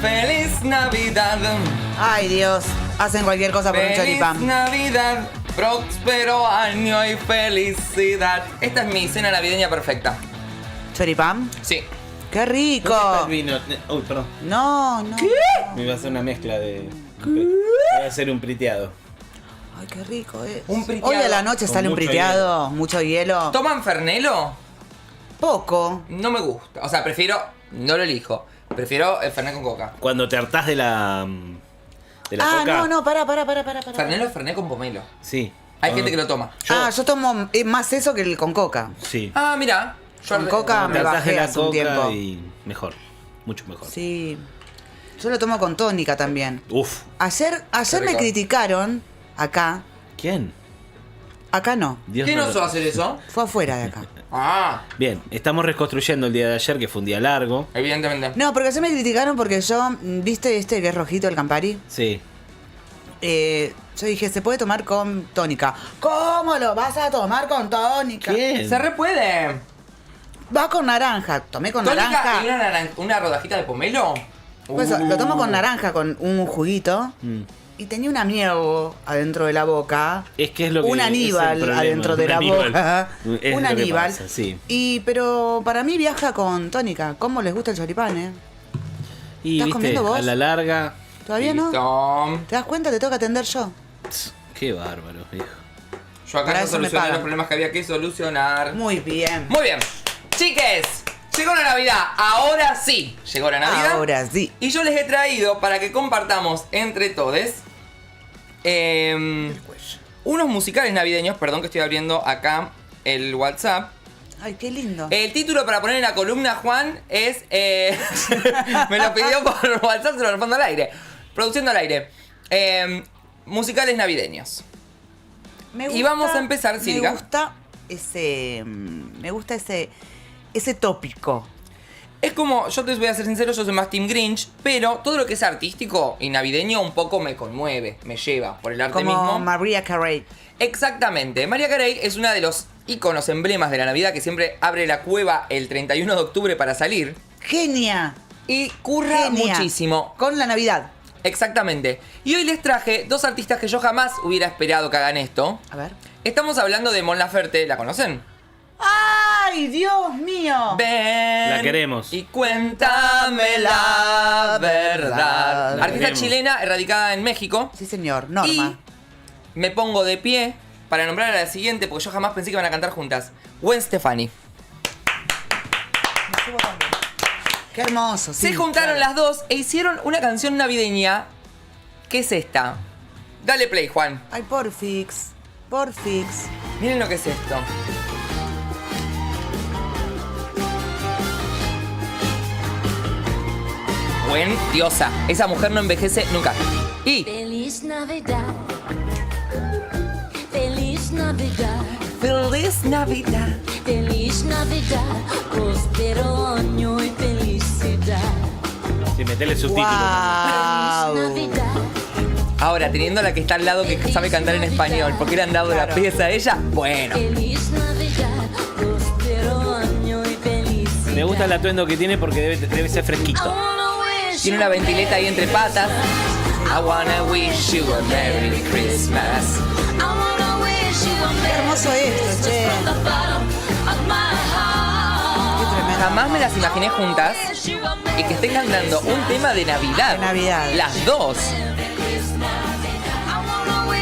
feliz Navidad. Ay, Dios. Hacen cualquier cosa por un Feliz choripán. Navidad, próspero año y felicidad. Esta es mi cena navideña perfecta. ¿Choripán? Sí. ¡Qué ¿Dónde está rico! el vino? Uy, perdón. No. Me iba a hacer una mezcla de... Voy a hacer un priteado. Ay, qué rico es. Un priteado. Hoy a la noche Con sale un mucho priteado, mucho hielo. ¿Toman Fernelo? Poco. No me gusta. O sea, prefiero... No lo elijo. Prefiero el Fernet con coca. Cuando te hartás de la coca. No, pará. Fernelo es Fernet con pomelo. Sí. Hay gente que lo toma. Yo tomo más eso que el con coca. Sí. Ah, mira. Con coca Te me hartás de bajé la hace un coca tiempo. y mejor. Mucho mejor. Sí. Yo lo tomo con tónica también. Uf. Ayer Qué me rico. criticaron acá. ¿Quién? Acá no. Dios ¿Quién no osó lo- hacer eso? Fue afuera de acá. Ah, Bien, estamos reconstruyendo el día de ayer, que fue un día largo. evidentemente. No, porque ayer me criticaron porque yo, ¿viste este que es rojito, el Campari? Sí. Yo dije, se puede tomar con tónica. ¿Cómo lo vas a tomar con tónica? ¿Quién? Se re puede. Va con naranja. Tomé con ¿Tónica naranja. y una rodajita de pomelo? Pues lo tomo con naranja, con un juguito. Y tenía una miel adentro de la boca. Es que es lo que Un es el aníbal problema, adentro de un la aníbal. boca. Es Un lo que aníbal. pasa, sí. Pero para mí viaja con tónica. ¿Cómo les gusta el choripán, Y ¿Estás viste, comiendo vos? a la larga. ¿Todavía no? Listo. ¿Te das cuenta? Te toca atender yo. Qué bárbaro, viejo. Yo acá Para ya eso me solucioné pagan. los problemas que había que solucionar. Muy bien. Muy bien. Chiques, llegó la Navidad. Ahora sí, llegó la Navidad. Ahora sí. Y yo les he traído para que compartamos entre todos unos musicales navideños. Perdón que estoy abriendo acá el WhatsApp. Ay, qué lindo. El título para poner en la columna, Juan, es... me lo pidió por WhatsApp, se lo respondo al aire. Produciendo al aire. Musicales navideños. Y vamos a empezar, sí, Me diga. gusta ese tópico. Es como, yo te voy a ser sincero, yo soy más Team Grinch, pero todo lo que es artístico y navideño un poco me conmueve, me lleva por el arte Como mismo. Mariah Carey. Exactamente. Mariah Carey es una de los íconos, emblemas de la Navidad que siempre abre la cueva el 31 de octubre para salir. Genia. Y curra Genia. muchísimo. Con la Navidad. Exactamente. Y hoy les traje dos artistas que yo jamás hubiera esperado que hagan esto. A ver. Estamos hablando de Mon Laferte, ¿la conocen? ¡Ay, Dios mío! Ven. La queremos. Y cuéntame la verdad. La Artista queremos. chilena, radicada en México. Sí, señor. Norma. Y me pongo de pie para nombrar a la siguiente, porque yo jamás pensé que iban a cantar juntas. Gwen Stefani. Qué hermoso. Sí, Se juntaron claro. las dos e hicieron una canción navideña. ¿Qué es esta? Dale play, Juan. Ay, porfix. Porfix. Miren lo que es esto. Gwen, diosa. Esa mujer no envejece nunca. Y Feliz Navidad. Feliz Navidad. Feliz Navidad. Feliz Navidad. Próspero año y felicidad. Sí, metele subtítulos. ¡Wow! Feliz Navidad. Ahora, teniendo a la que está al lado que sabe cantar en español, ¿por qué le han dado la Claro. pieza a ella? Bueno. Feliz Navidad. Próspero año y felicidad. Me gusta el atuendo que tiene porque debe ser I fresquito. wanna wish Tiene una ventileta ahí entre patas. I wanna wish you a Merry Christmas. I wanna wish you a Qué Merry hermoso esto, che. from the bottom of my heart. Qué tremendo. Jamás me las imaginé juntas Wish you a y que estén cantando un tema de Navidad. De Navidad. Las dos.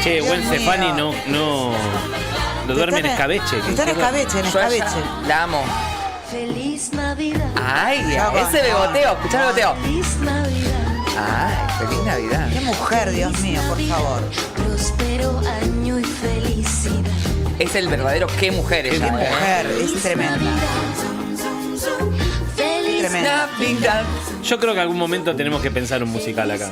Che, Dios Gwen mío. Stefani no lo duerme en Está escabeche. Está en escabeche, en Yo a ella escabeche. la amo. Feliz Navidad. Ay, Ya va. ese beboteo, escuchá el beboteo. Feliz Navidad. Ay, feliz Navidad. Qué mujer, Dios mío, por favor. Próspero año y felicidad. Es el verdadero qué mujer Qué ella. mujer, es tremenda. Feliz Tremenda. Navidad. Yo creo que algún momento tenemos que pensar un musical acá.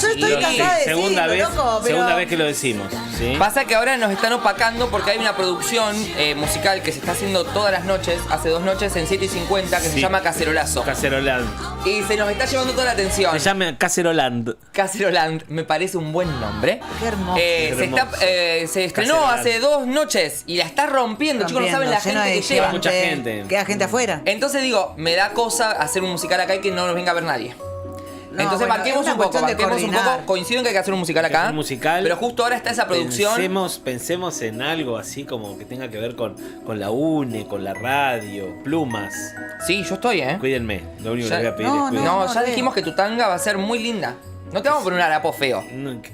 Yo estoy Lo- cansada de segunda decirlo, vez, loco, pero... segunda vez que lo decimos, ¿sí? Pasa que ahora nos están opacando porque hay una producción musical que se está haciendo todas las noches, hace 2 noches en 7:50, que se Sí. llama Cacerolazo. Caceroland. Y se nos está llevando toda la atención. Se llama Caceroland. Caceroland, me parece un buen nombre. Qué hermoso. Se estrenó Caceroland. hace 2 noches y la está rompiendo. Chicos, no saben la Lleno gente de que lleva. Mucha gente. Queda gente afuera. Entonces digo, me da cosa hacer un musical acá y que no nos venga a ver nadie. Entonces bueno, banquemos es un una poco, cuestión de coordinar. coincido en que hay que hacer un musical Hay que acá. hacer un musical. Pero justo ahora está esa producción. Pensemos en algo así como que tenga que ver con la UNE, con la radio, plumas. Sí, yo estoy, Cuídenme, lo único Ya- que voy a pedir no, es No, cuídenme. ya dijimos que tu tanga va a ser muy linda. No te vamos a poner un harapo feo.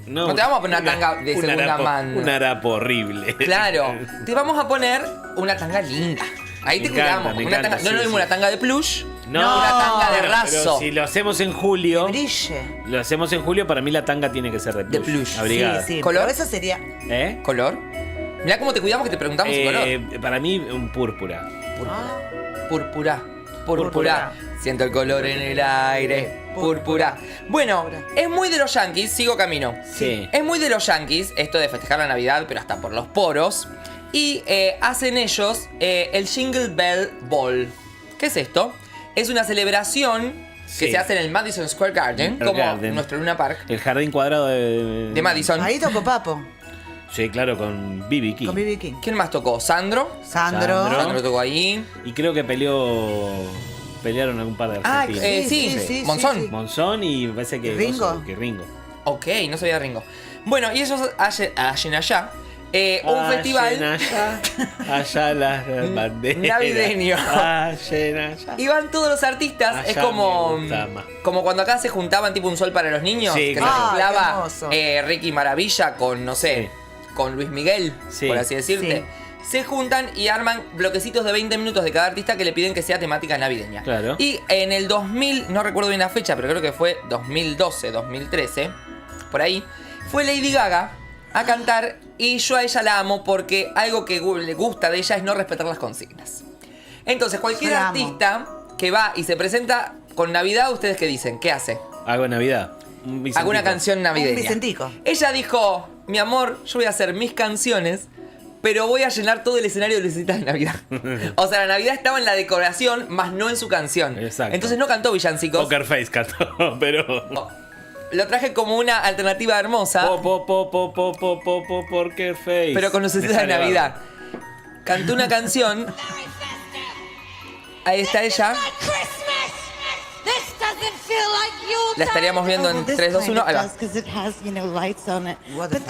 No te vamos a poner una tanga de segunda mano. Un harapo horrible. Claro, te vamos a poner una tanga linda. Ahí Me te encanta, cuidamos. me Una encanta, tanga, no es lo sí, mismo sí. una tanga de plush, No, una tanga de pero raso. si lo hacemos en julio, Brille. lo hacemos en julio, para mí la tanga tiene que ser de De plush. plush. Abrigada. Sí, sí. ¿Color? Pero eso sería. ¿Eh? ¿Color? Mirá cómo te cuidamos que te preguntamos el color. Para mí un púrpura. Púrpura. Púrpura. Siento el color en el aire. Púrpura. Bueno, es muy de los Yankees, sigo camino. Sí. Es muy de los Yankees esto de festejar la Navidad, pero hasta por los poros. Y hacen ellos el Jingle Bell Ball. ¿Qué es esto? Es una celebración que Sí. se hace en el Madison Square Garden, como Garden. nuestro Luna Park El jardín cuadrado de Madison. Ahí tocó Papo. Sí, claro, con B.B. King. Con B.B. King. ¿Quién más tocó? ¿Sandro? Sandro. Sandro tocó ahí. Y creo que pelearon algún par de Ah, argentinos. sí, Monzón. sí. Monzón y parece que Ringo. Ringo. Ok, no sabía Ringo. Bueno, y ellos hacen allá un festival. Allá las banderas. Navideño. Hacen allá. Y van todos los artistas, Allá es como, me gusta más. como cuando acá se juntaban tipo un sol para los niños, Sí, que claro. se Ay, qué mezclaba hermoso. Ricky Maravilla con, no sé, con Luis Miguel, Sí. por así decirte. Se juntan y arman bloquecitos de 20 minutos de cada artista que le piden que sea temática navideña. Claro. Y en el 2000, no recuerdo bien la fecha, pero creo que fue 2012, 2013, por ahí, fue Lady Gaga a cantar y yo a ella la amo porque algo que le gusta de ella es no respetar las consignas. Entonces, cualquier Yo la amo. artista que va y se presenta con Navidad, ¿ustedes qué dicen? ¿Qué hace? Hago Navidad. Un Vicentico. Alguna canción navideña. Un Vicentico. Ella dijo, mi amor, yo voy a hacer mis canciones, pero voy a llenar todo el escenario de lucecitas de Navidad. O sea, la Navidad estaba en la decoración, más no en su canción. Exacto. Entonces no cantó villancicos. Poker Face cantó, pero. Lo traje como una alternativa hermosa, Poker Face. pero con lucecitas de Navidad. Cantó una canción. Ahí está ella. La estaríamos viendo en 3, 2, 1. Ahí va. What the fuck?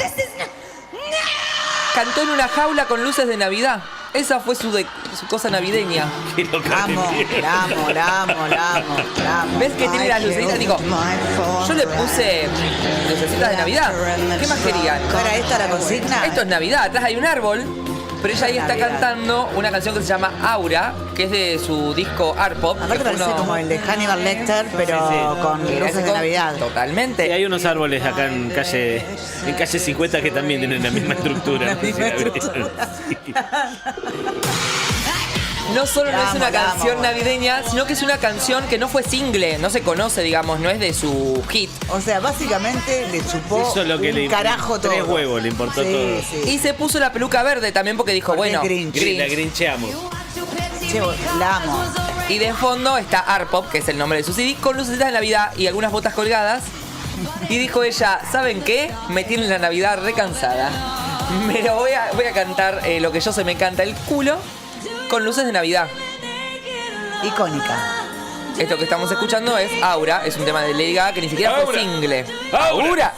Cantó en una jaula con luces de Navidad. Esa fue su cosa navideña. Quiero La amo, la amo, la amo, la amo, la amo. ¿Ves que tiene las lucecitas? Digo, yo le puse lucecitas de Navidad. ¿Qué más querían? ¿No era esta la consigna? Esto es Navidad, atrás hay un árbol. Pero ella ahí está Navidad. cantando una canción que se llama Aura, que es de su disco Art Pop. Aparte que fue parece uno- como el de Hannibal Lecter, pero Sí, sí. con Era luces ese de con- Navidad. Totalmente. Y hay unos árboles acá en calle 50 que también tienen la misma estructura. La no sé si misma la ven. estructura. Sí. No solo no La es amo, una la amo, canción bueno. navideña, sino que es una canción que no fue single, no se conoce, digamos, no es de su hit. O sea, básicamente le chupó Hizo lo que un le carajo todo. 3 huevos, le importó Sí, todo. sí. Y se puso la peluca verde también porque dijo, Porque bueno, es Grinch. La grincheamos. Che, la amo. Y de fondo está Art Pop, que es el nombre de su CD, con lucecitas de Navidad y algunas botas colgadas. Y dijo ella, ¿saben qué? Me tienen la Navidad recansada. Me lo voy a cantar lo que yo se me canta el culo con luces de Navidad. Icónica. Esto que estamos escuchando es Aura, es un tema de Lady Gaga que ni siquiera fue Aura. single. Aura.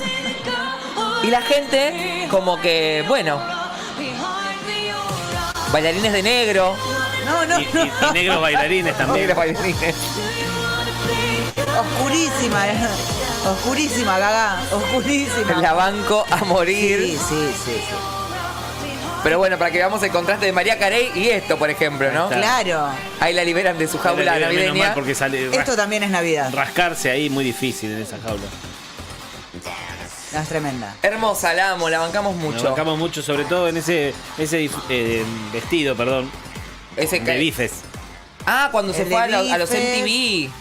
Y la gente, como que, bueno, bailarines de negro. No, no, Y, no. y negros bailarines también. Negros bailarines. Oscurísima, oscurísima, Gaga. Oscurísima. La banco a morir. Sí, sí, sí, sí. Pero bueno, para que veamos el contraste de María Carey y esto, por ejemplo, ¿no? Ahí está. Claro. Ahí la liberan de su jaula Menos mal navideña. porque sale Esto también es Navidad. rascarse ahí muy difícil en esa jaula. No, es tremenda. Hermosa, la amo, la bancamos Nos mucho. bancamos mucho, sobre todo en ese vestido, perdón, Ese de bifes. Ah, cuando se El fue de a los bifes. MTV.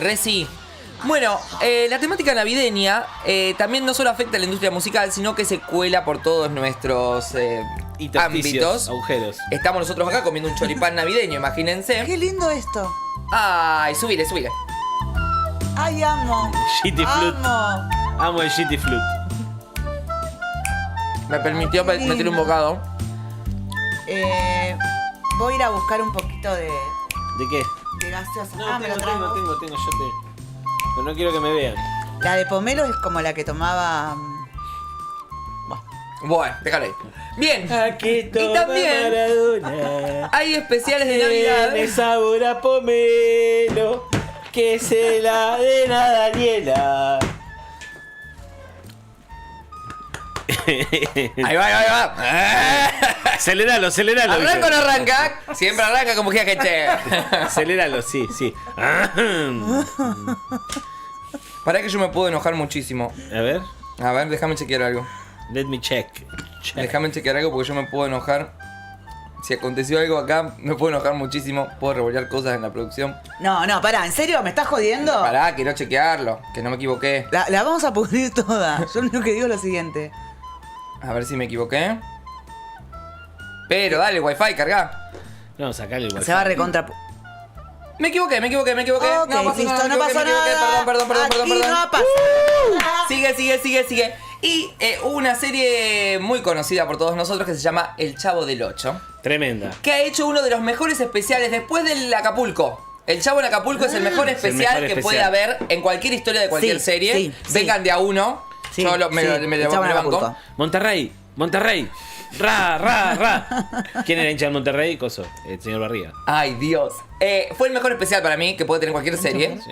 Re sí. Bueno, la temática navideña también no solo afecta a la industria musical, sino que se cuela por todos nuestros Intersticios, ámbitos. agujeros. Estamos nosotros acá comiendo un choripán navideño, imagínense. Qué lindo esto. Ay, subile, subile. Ay, amo. Shitty flute. Amo. Amo el shitty flute. Me permitió Qué lindo. meter un bocado. Voy a ir a buscar un poquito ¿De qué? de gaseosa. No, me lo tengo, traigo. yo te. Pero no quiero que me vean. La de pomelo es como la que tomaba... Bueno, déjalo ahí. Bien. Aquí Y toma también Maradona. hay especiales de Navidad. Tiene sabor a pomelo, que se la den a Daniela. Ahí va. Aceleralo. ¿Arranca o no arranca? Siempre arranca como que che. Aceléralo, sí. Pará que yo me puedo enojar muchísimo. A ver, A ver, déjame chequear algo. let me check. Déjame chequear algo porque yo me puedo enojar. Si aconteció algo acá, me puedo enojar muchísimo. Puedo revolver cosas en la producción. No, pará, ¿en serio? ¿Me estás jodiendo? Pará, quiero chequearlo, que no me equivoqué. La vamos a pudrir toda. Yo lo único que digo es lo siguiente. A ver si me equivoqué. Pero dale, wifi, carga. No, sacale el wifi. Se va a recontra... Me equivoqué. Ok, no pasa listo, nada, no pasó me equivoqué. nada. Perdón. Aquí no pasa nada. Sigue. Y hubo una serie muy conocida por todos nosotros que se llama El Chavo del Ocho, Tremenda. que ha hecho uno de los mejores especiales después del Acapulco. El Chavo en Acapulco es el mejor especial mejor que puede especial. haber en cualquier historia de cualquier Sí, serie. sí. Vengan de a uno. Sí, Yo me lo El Chavo en banco. Acapulco. Monterrey. Ra. ¿Quién era hincha de Monterrey? Coso, el señor Barriga. Ay, Dios. Fue el mejor especial para mí que puede tener cualquier serie. Sí.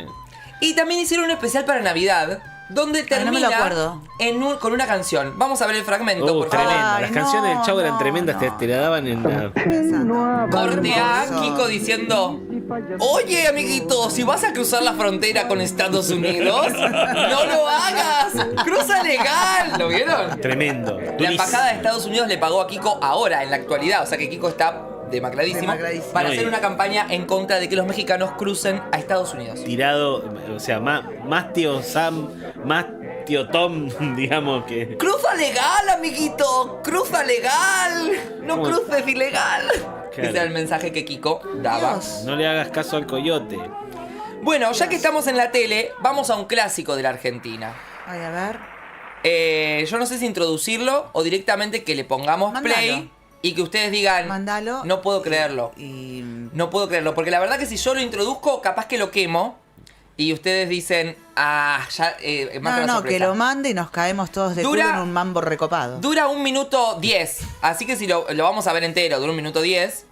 Y también hicieron un especial para Navidad, donde no me termina lo acuerdo. con una canción. Vamos a ver el fragmento, por favor. Tremenda. Ay, Las canciones del Chavo eran no, tremendas, no. te la daban en la... Corte a Hermoso. Kiko diciendo: oye, amiguito, si vas a cruzar la frontera con Estados Unidos, no lo hagas. Cruza legal. ¿Lo vieron? Tremendo. La embajada de Estados Unidos le pagó a Kiko ahora, en la actualidad. O sea que Kiko está demacradísimo para No, hacer y- una campaña en contra de que los mexicanos crucen a Estados Unidos. Tirado, o sea, más tío Sam, más tío Tom, digamos que... ¡Cruza legal, amiguito! ¡Cruza legal! ¡No ¿Cómo? cruces ilegal! Claro. Ese era el mensaje que Kiko daba. Dios. No le hagas caso al coyote. Bueno, ya que estamos en la tele, vamos a un clásico de la Argentina. Ay, a ver. Yo no sé si introducirlo o directamente que le pongamos Mándalo. play y que ustedes digan: Mándalo. no puedo creerlo. Y... No puedo creerlo, porque la verdad que si yo lo introduzco, capaz que lo quemo y ustedes dicen: ya, mata la No, sorpresa. que lo mande y nos caemos todos de Dura- culo en un mambo recopado. Dura 1 minuto 10, así que si lo vamos a ver entero, dura 1 minuto 10.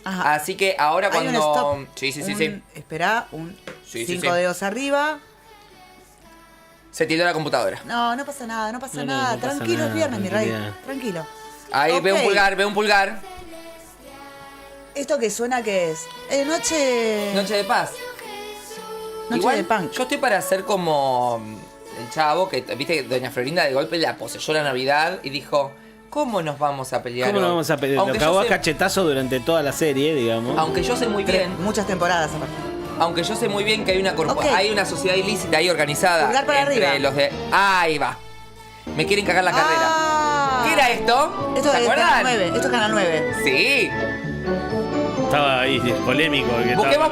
Ajá. Así que ahora Hay un cuando... stop. Sí. Esperá, un Sí, 5 sí. dedos arriba. Se tiró la computadora. No pasa nada, no pasa No, nada. no pasa Tranquilo, nada, es viernes, mi rey. tranquilidad. Tranquilo. Ahí Ok. ve un pulgar. ¿Esto que suena qué es? Noche... Noche de paz. Noche Igual, de punk. yo estoy para hacer como el Chavo, que viste que doña Florinda de golpe la poseyó la Navidad y dijo: ¿cómo nos vamos a pelear ¿Cómo hoy? no vamos a pedir? Lo Aunque cagó yo a sé- cachetazo durante toda la serie, digamos. Aunque yo sé muy bien, Muchas temporadas aparte. aunque yo sé muy bien que hay una Ok. hay una sociedad ilícita ahí organizada Pulgar para entre arriba. los de... Ahí va. Me quieren cagar la carrera. Ah. ¿Qué era esto? Esto ¿Se es acuerdan? Canal 9. Esto es Canal 9. Sí. Estaba ahí polémico. que Busquemos estaba-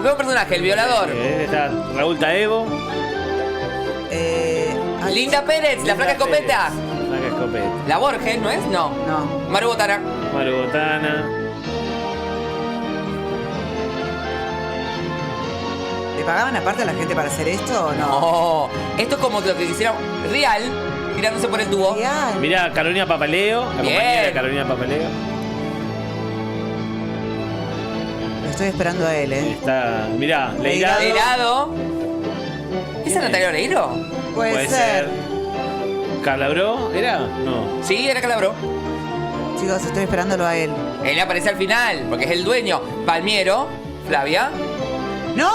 personaje, el violador. Está Raúl Taevo. Ay, Linda Pérez, la flaca escopeta. Flaca escopeta. La Borges, ¿no es? No. No. Maru Botana. Maru Botana. ¿Le pagaban aparte a la gente para hacer esto o no? No. Esto es como lo que hicieron Real, tirándose por el tubo. Real. Mirá, Carolina Papaleo. La Bien. compañera de Carolina Papaleo. Lo estoy esperando a él, Está, mirá, Leirado. Helado. ¿Esa Natalia Oreiro? Puede ser. ¿Calabró? ¿Era? No. Sí, era Calabro. Chicos, estoy esperándolo a él. Él aparece al final, porque es el dueño. Palmiero, Flavia. ¡No!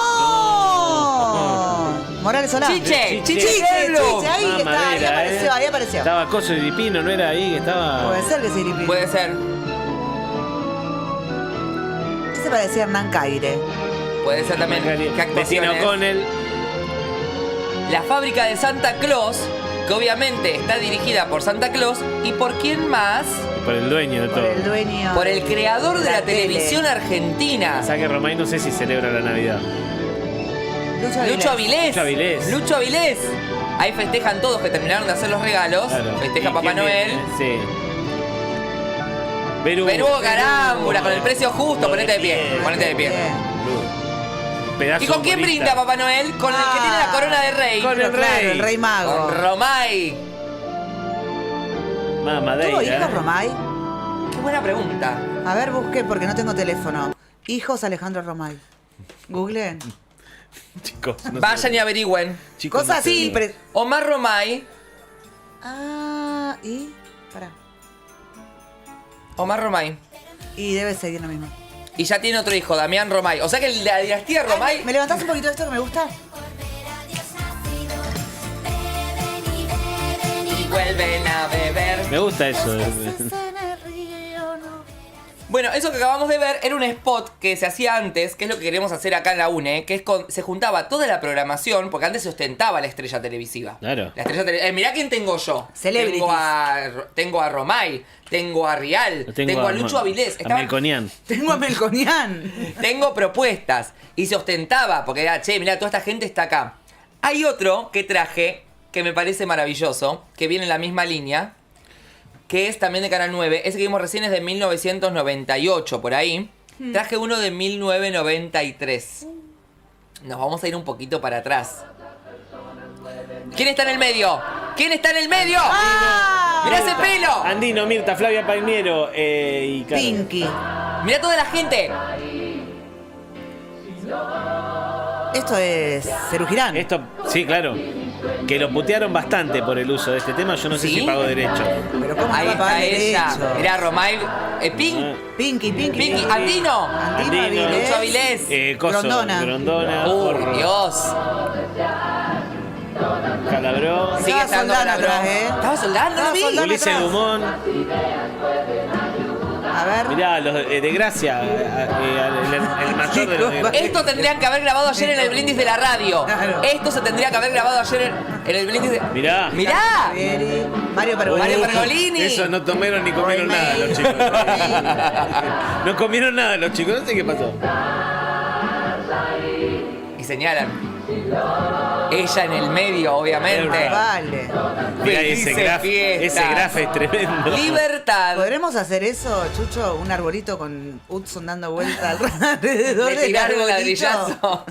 Morales Solá. Chiche, Chiche. Chiche, ahí Más está, ahí madera, apareció, ahí apareció. Estaba Coso y Lipino, ¿no era ahí que estaba? Puede ser que se limpie. Puede ser. Se parecía a Hernán Caire. Puede ser también. ¿Qué Bettina actuaciones? O'Connell. La fábrica de Santa Claus, que obviamente está dirigida por Santa Claus. ¿Y por quién más? Por el dueño de Por todo. el dueño. Por el creador de la tele. televisión argentina. O sea que Romay no sé si celebra la Navidad. Lucho Avilés. Lucho Avilés. Lucho Avilés. Ahí festejan todos que terminaron de hacer los regalos. Claro. Festeja ¿Y Papá quién Noel. viene? Sí. Perú. Perú Carámbula, con el precio justo. Ponete de pie. Bien. Ponete de pie. Bien. pedazo ¿Y con quién humorista. brinda Papá Noel? Con el que tiene la corona de rey. Con el Claro, rey. el rey mago. Con Romay. Madeira. ¿Tuvo hijos, Romay? Qué buena pregunta. A ver, busqué porque no tengo teléfono. Hijos Alejandro Romay. Google. Chicos, no Vayan sé. y averigüen. Chicos, Cosas no sé. así. Omar Romay. Y. Pará. Omar Romay. Y debe seguir lo mismo. Y ya tiene otro hijo, Damián Romay. O sea que la dinastía Romay. ¿Me levantás un poquito de esto que me gusta? Y vuelven a beber. Me gusta eso. Bueno, eso que acabamos de ver era un spot que se hacía antes, que es lo que queremos hacer acá en la UNE, que es se juntaba toda la programación, porque antes se ostentaba la estrella televisiva. Claro. La estrella mirá quién tengo yo. Celebrities. Tengo a Romay, tengo a Rial, tengo a Lucho Avilés. A Melconian. Tengo a Melconian. Tengo propuestas. Y se ostentaba, porque era, che, mirá, toda esta gente está acá. Hay otro que traje, que me parece maravilloso, que viene en la misma línea, que es también de Canal 9. Ese que vimos recién es de 1998, por ahí. Traje uno de 1993. Nos vamos a ir un poquito para atrás. ¿Quién está en el medio? ¿Quién está en el medio? ¡Mirá ese pelo! Andino, Mirta, Flavia Palmiero y claro. Pinky. ¡Mirá toda la gente! Esto es Serú Girán. Esto, sí, claro. Que lo putearon bastante por el uso de este tema. Yo no sé ¿Sí? si pagó derecho. Pero ¿cómo Ahí no va a pagar está ella. derecho? Mirá, Romay. Pinky. Pinky. Andino. Andino Andino. Avilés. Lucho Avilés. Coso, Grondona. Porro, Dios. Calabró. Sigue Estaba estando soldando Calabró. atrás, ¿eh? Estaba soldando, Estaba ¿no vi? soldando. Ulises atrás. Dumont. A ver. Mirá, los de Gracia. El mayor de los de Gracia. Esto tendrían que haber grabado ayer en el brindis de la radio. Claro. Esto se tendría que haber grabado ayer en el brindis de... Mirá. ¡Mirá! Vieri, Mario Pergolini. Mario Pergolini. Eso no tomaron ni comieron Roy nada May. los chicos. No comieron nada los chicos. No sé qué pasó. Y señalan. Ella en el medio, obviamente. Vale. Mirá, Felices ese fiestas. graf es tremendo. Libertad. ¿Podremos hacer eso, Chucho? Un arbolito con Hudson dando vuelta alrededor De del tirar un arbolito. ladrillazo.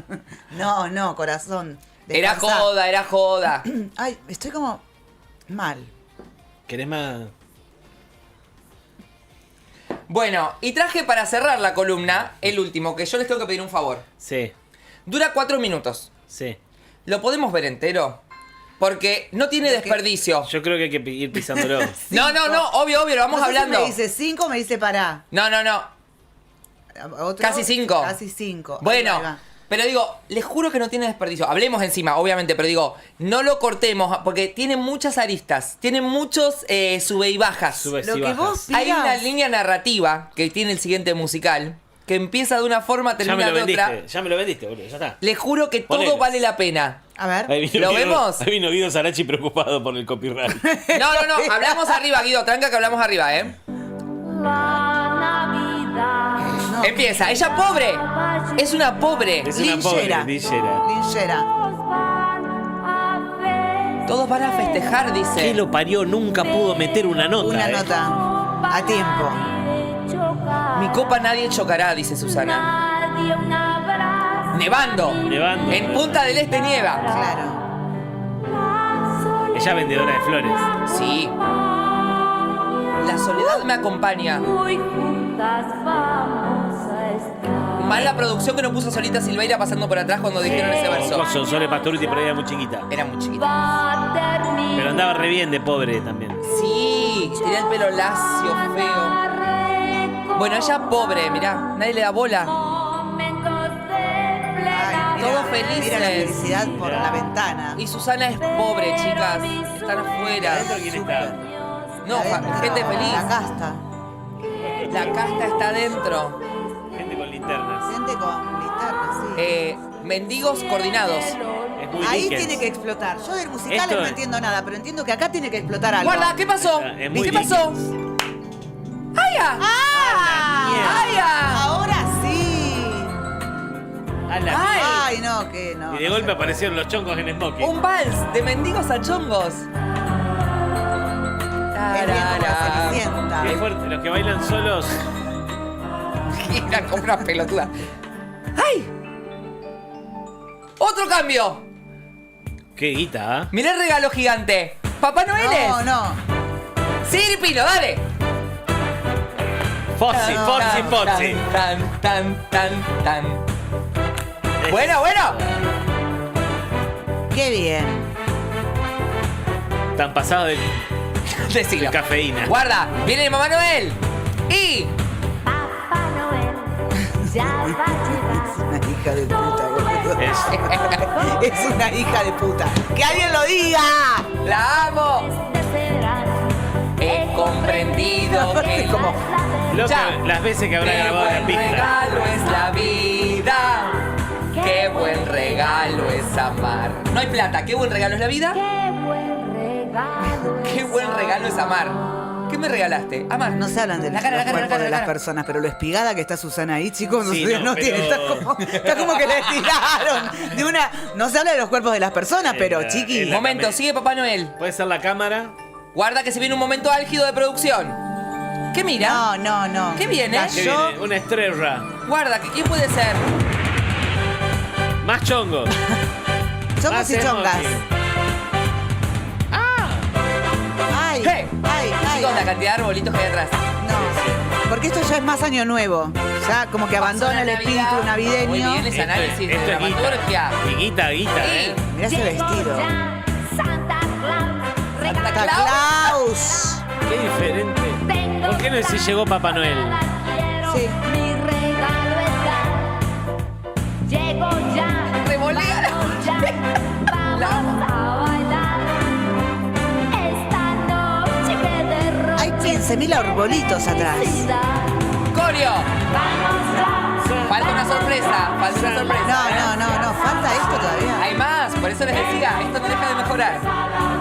No, corazón. Era Descansá. joda, era joda. Ay, estoy como mal. ¿Querés más? Bueno, y traje para cerrar la columna el último, que yo les tengo que pedir un favor. Sí, Dura 4 minutos. sí. ¿Lo podemos ver entero? Porque no tiene desperdicio. Yo creo que hay que ir pisándolo. No, obvio, lo vamos No sé si hablando. me dice 5 o me dice pará. No. Otro, Casi 5. Casi 5. Bueno, pero digo, les juro que no tiene desperdicio. Hablemos encima, obviamente, pero digo, no lo cortemos porque tiene muchas aristas, tiene muchos sube y bajas. Subes Lo y que bajas. vos Hay Digas. una línea narrativa que tiene el siguiente musical, que empieza de una forma, Ya me termina lo de otra. vendiste, ya me lo vendiste, boludo, ya está. Les juro que Ponelo. todo vale la pena. A ver. Ahí vino ¿Lo Guido- vemos? Ahí vino Guido Sarachi preocupado por el copyright. No, hablamos arriba, Guido, tranca que hablamos arriba, ¿eh? Empieza, ella pobre. Es una pobre. Es una pobre Linchera. linchera. Linchera. Todos van a festejar, dice. ¿Qué lo parió? Nunca pudo meter una nota. Una nota. A tiempo. Mi copa nadie chocará, dice Susana. Nevando. Nevando. En Punta del Este nieva. Claro. Ella es vendedora de flores. Sí. La soledad me acompaña. Mal la producción que no puso Solita Silveira pasando por atrás cuando dijeron ese verso. Coso, Sole Pastoruti, pero era muy chiquita. Era muy chiquita. Pero andaba re bien de pobre también. Sí, tenía el pelo lacio, feo. Bueno, ella pobre, mirá, nadie le da bola. Ay, Todos felices. Mira la felicidad por la ventana. Y Susana es pobre, chicas. Están afuera. ¿Adentro quién está? No, Adentro, gente feliz. La casta. La casta está adentro. Gente con linternas. Gente con linterna, sí. Mendigos coordinados. Es muy Ahí Dickens. tiene que explotar. Yo del musicales Esto no es- entiendo nada, pero entiendo que acá tiene que explotar algo. Guarda, ¿qué pasó? Es muy ¿Qué pasó? ¡Aya! ¡Aya! Ahora sí. A la Ay. Ay, no, que no. Y de no golpe se aparecieron los chongos en smoking. Un vals de mendigos a chongos. puede. Es bien como la Cenicienta. Qué fuerte, los que bailan solos. Giran como una pelotuda. ¡Ay! Otro cambio. Qué guita, ¿ah? Mirá el regalo gigante. ¿Papá Noel es? No. Sí, Pino, dale. Fossi. Tan. Bueno. Qué bien. Tan pasado de Decilo. cafeína. Guarda, viene Mamá Noel. Y... Papá Noel ya va a llegar. Una hija de puta, boludo. Es- Es una hija de puta. ¡Que alguien lo diga! ¡La amo! De serás. He comprendido que Como- Loco, Ya. las veces que habrá qué grabado la buen pista. regalo es la vida. Qué buen regalo es amar. No hay plata. ¿Qué buen regalo es la vida? Qué buen regalo. Qué buen regalo es amar. ¿Qué me regalaste? Amar. No se hablan de La cara, los la cara, cuerpos la cara, de la las cara. personas, pero lo espigada que está Susana ahí, chicos, Sí, no, no, tiene, pero- está como que la estiraron. De una, no se habla de los cuerpos de las personas, pero la- chiqui. en la- Momento, sigue Papá Noel. Puede ser la cámara. Guarda que se viene un momento álgido de producción. ¿Qué mira? No. ¿Qué viene? Que Yo- viene una estrella. Guarda, que ¿quién puede ser? Más chongo. Somos Más y chongas. emoji. Ay, Hey. ay. Chicos, la cantidad de arbolitos que hay atrás. No, porque esto ya es más año nuevo. Ya como que abandona el espíritu Muy navideño. bien ese análisis de Esto es dramaturgia. guita. Y guita, ¿eh? Mirá ese vestido. Santa Claus. Santa Santa Claus. Claus. Qué diferente. ¿Por qué no decís llegó Papá Noel? Sí. Mi regalo está. Llego ya. Revolea. Vamos ya. La amo. Vamos a bailar. Esta noche que derrota. Hay 15.000 arbolitos atrás. Corio. Vamos ya. Falta una sorpresa. No, falta esto todavía. Hay más, por eso les decía, esto no deja de mejorar. La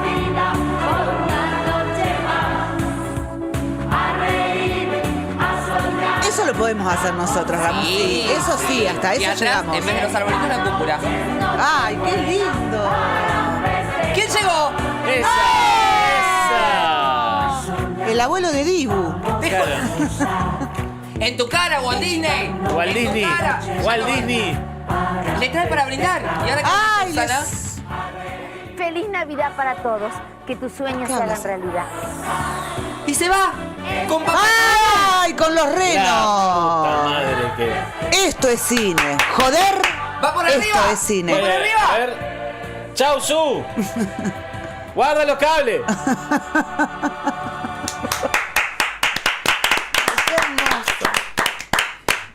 vida por una noche más. A reír, a soñar. Eso lo podemos hacer nosotros, Ramos. Sí, eso sí, hasta Y eso atrás, llegamos. en vez de los arbolitos, la cúpula. Ay, qué lindo. ¿Quién llegó? ¡Esa! El abuelo de Dibu. Claro. En tu cara, Walt Disney. Walt En tu Disney. cara. Walt Disney. Le trae para brindar. Y ahora que Ay, Susana. Feliz Navidad para todos. Que tus sueños ¿Qué se hagan hablas? realidad. Y se va. Con papá. ¡Ay, con los La puta renos! madre que. Esto es cine. Joder, Va por esto arriba. es cine. Va por arriba. A ver. ¡Chau, Su! ¡Guarda los cables!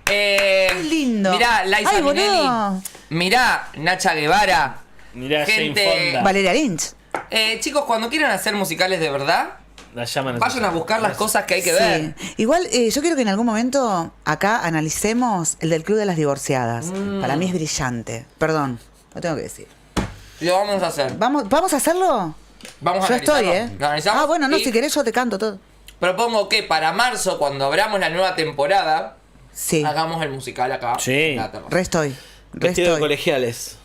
Qué lindo. Mirá, Liza Ay, Minnelli. boludo. Mirá, Nacha Guevara. Mirá, Gente- Jane Fonda. Valeria Lynch. Chicos, cuando quieran hacer musicales de verdad, La llaman vayan a buscar las cosas que hay que Sí. ver. Igual, yo quiero que en algún momento acá analicemos el del Club de las Divorciadas. Para mí es brillante. Perdón, lo tengo que decir. Lo vamos a hacer. ¿Vamos a hacerlo? Vamos a Yo estoy, analizarlo. Lo analizamos Ah, bueno, no, y si querés yo te canto todo. propongo que para marzo, cuando abramos la nueva temporada, Sí, hagamos el musical acá. Sí. en la terraza. re estoy. Vestido de colegiales.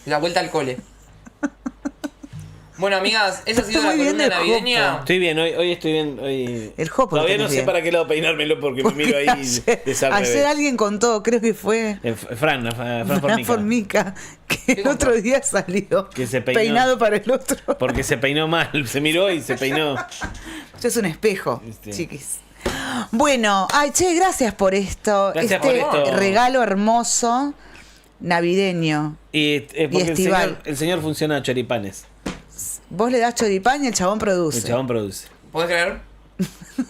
La vuelta al cole. Bueno, amigas, esa ha sido Está la muy bien columna el navideña. jopo. Estoy bien, hoy estoy bien. Hoy... El jopo lo Todavía no tenés sé bien. para qué lado peinármelo porque me miro ahí ayer, desarrevés. alguien contó, creo que fue Fran Fran Formica. Formica, que el contó? otro día salió Que se peinó. peinado para el otro. Porque se peinó mal. Se miró y se peinó. Esto es un espejo, Este. chiquis. Bueno, ay, che, gracias por esto. Gracias por esto. Regalo hermoso, navideño. Y porque estival. el señor funciona a choripanes. Vos le das choripán y el chabón produce. El chabón produce. ¿Puedes creer?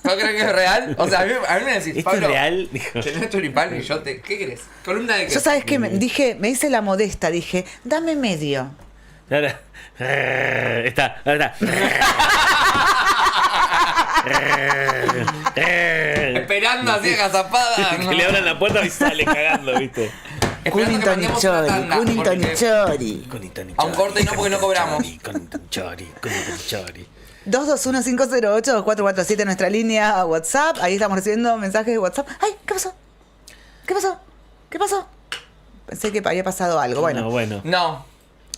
¿Puedes creer que es real? O sea, a mí me decís, ¿Esto es Pablo, real? Dijo. tenés choripán y yo te... ¿Qué querés? ¿Columna de qué? Yo sabes que me hice la modesta, dije, dame medio. Ahora. Está, ahora está. Esperando así agazapada. Que le abran la puerta y sale cagando, ¿viste? Esperando que mandemos una tanda, Cunington porque- Chori. A un corte y no, porque no cobramos. Chori. 221-508-2447 nuestra línea WhatsApp. Ahí estamos recibiendo mensajes de WhatsApp. ¡Ay! ¿Qué pasó? ¿Qué pasó? ¿Qué pasó? Pensé que había pasado algo. Bueno, No, bueno. No.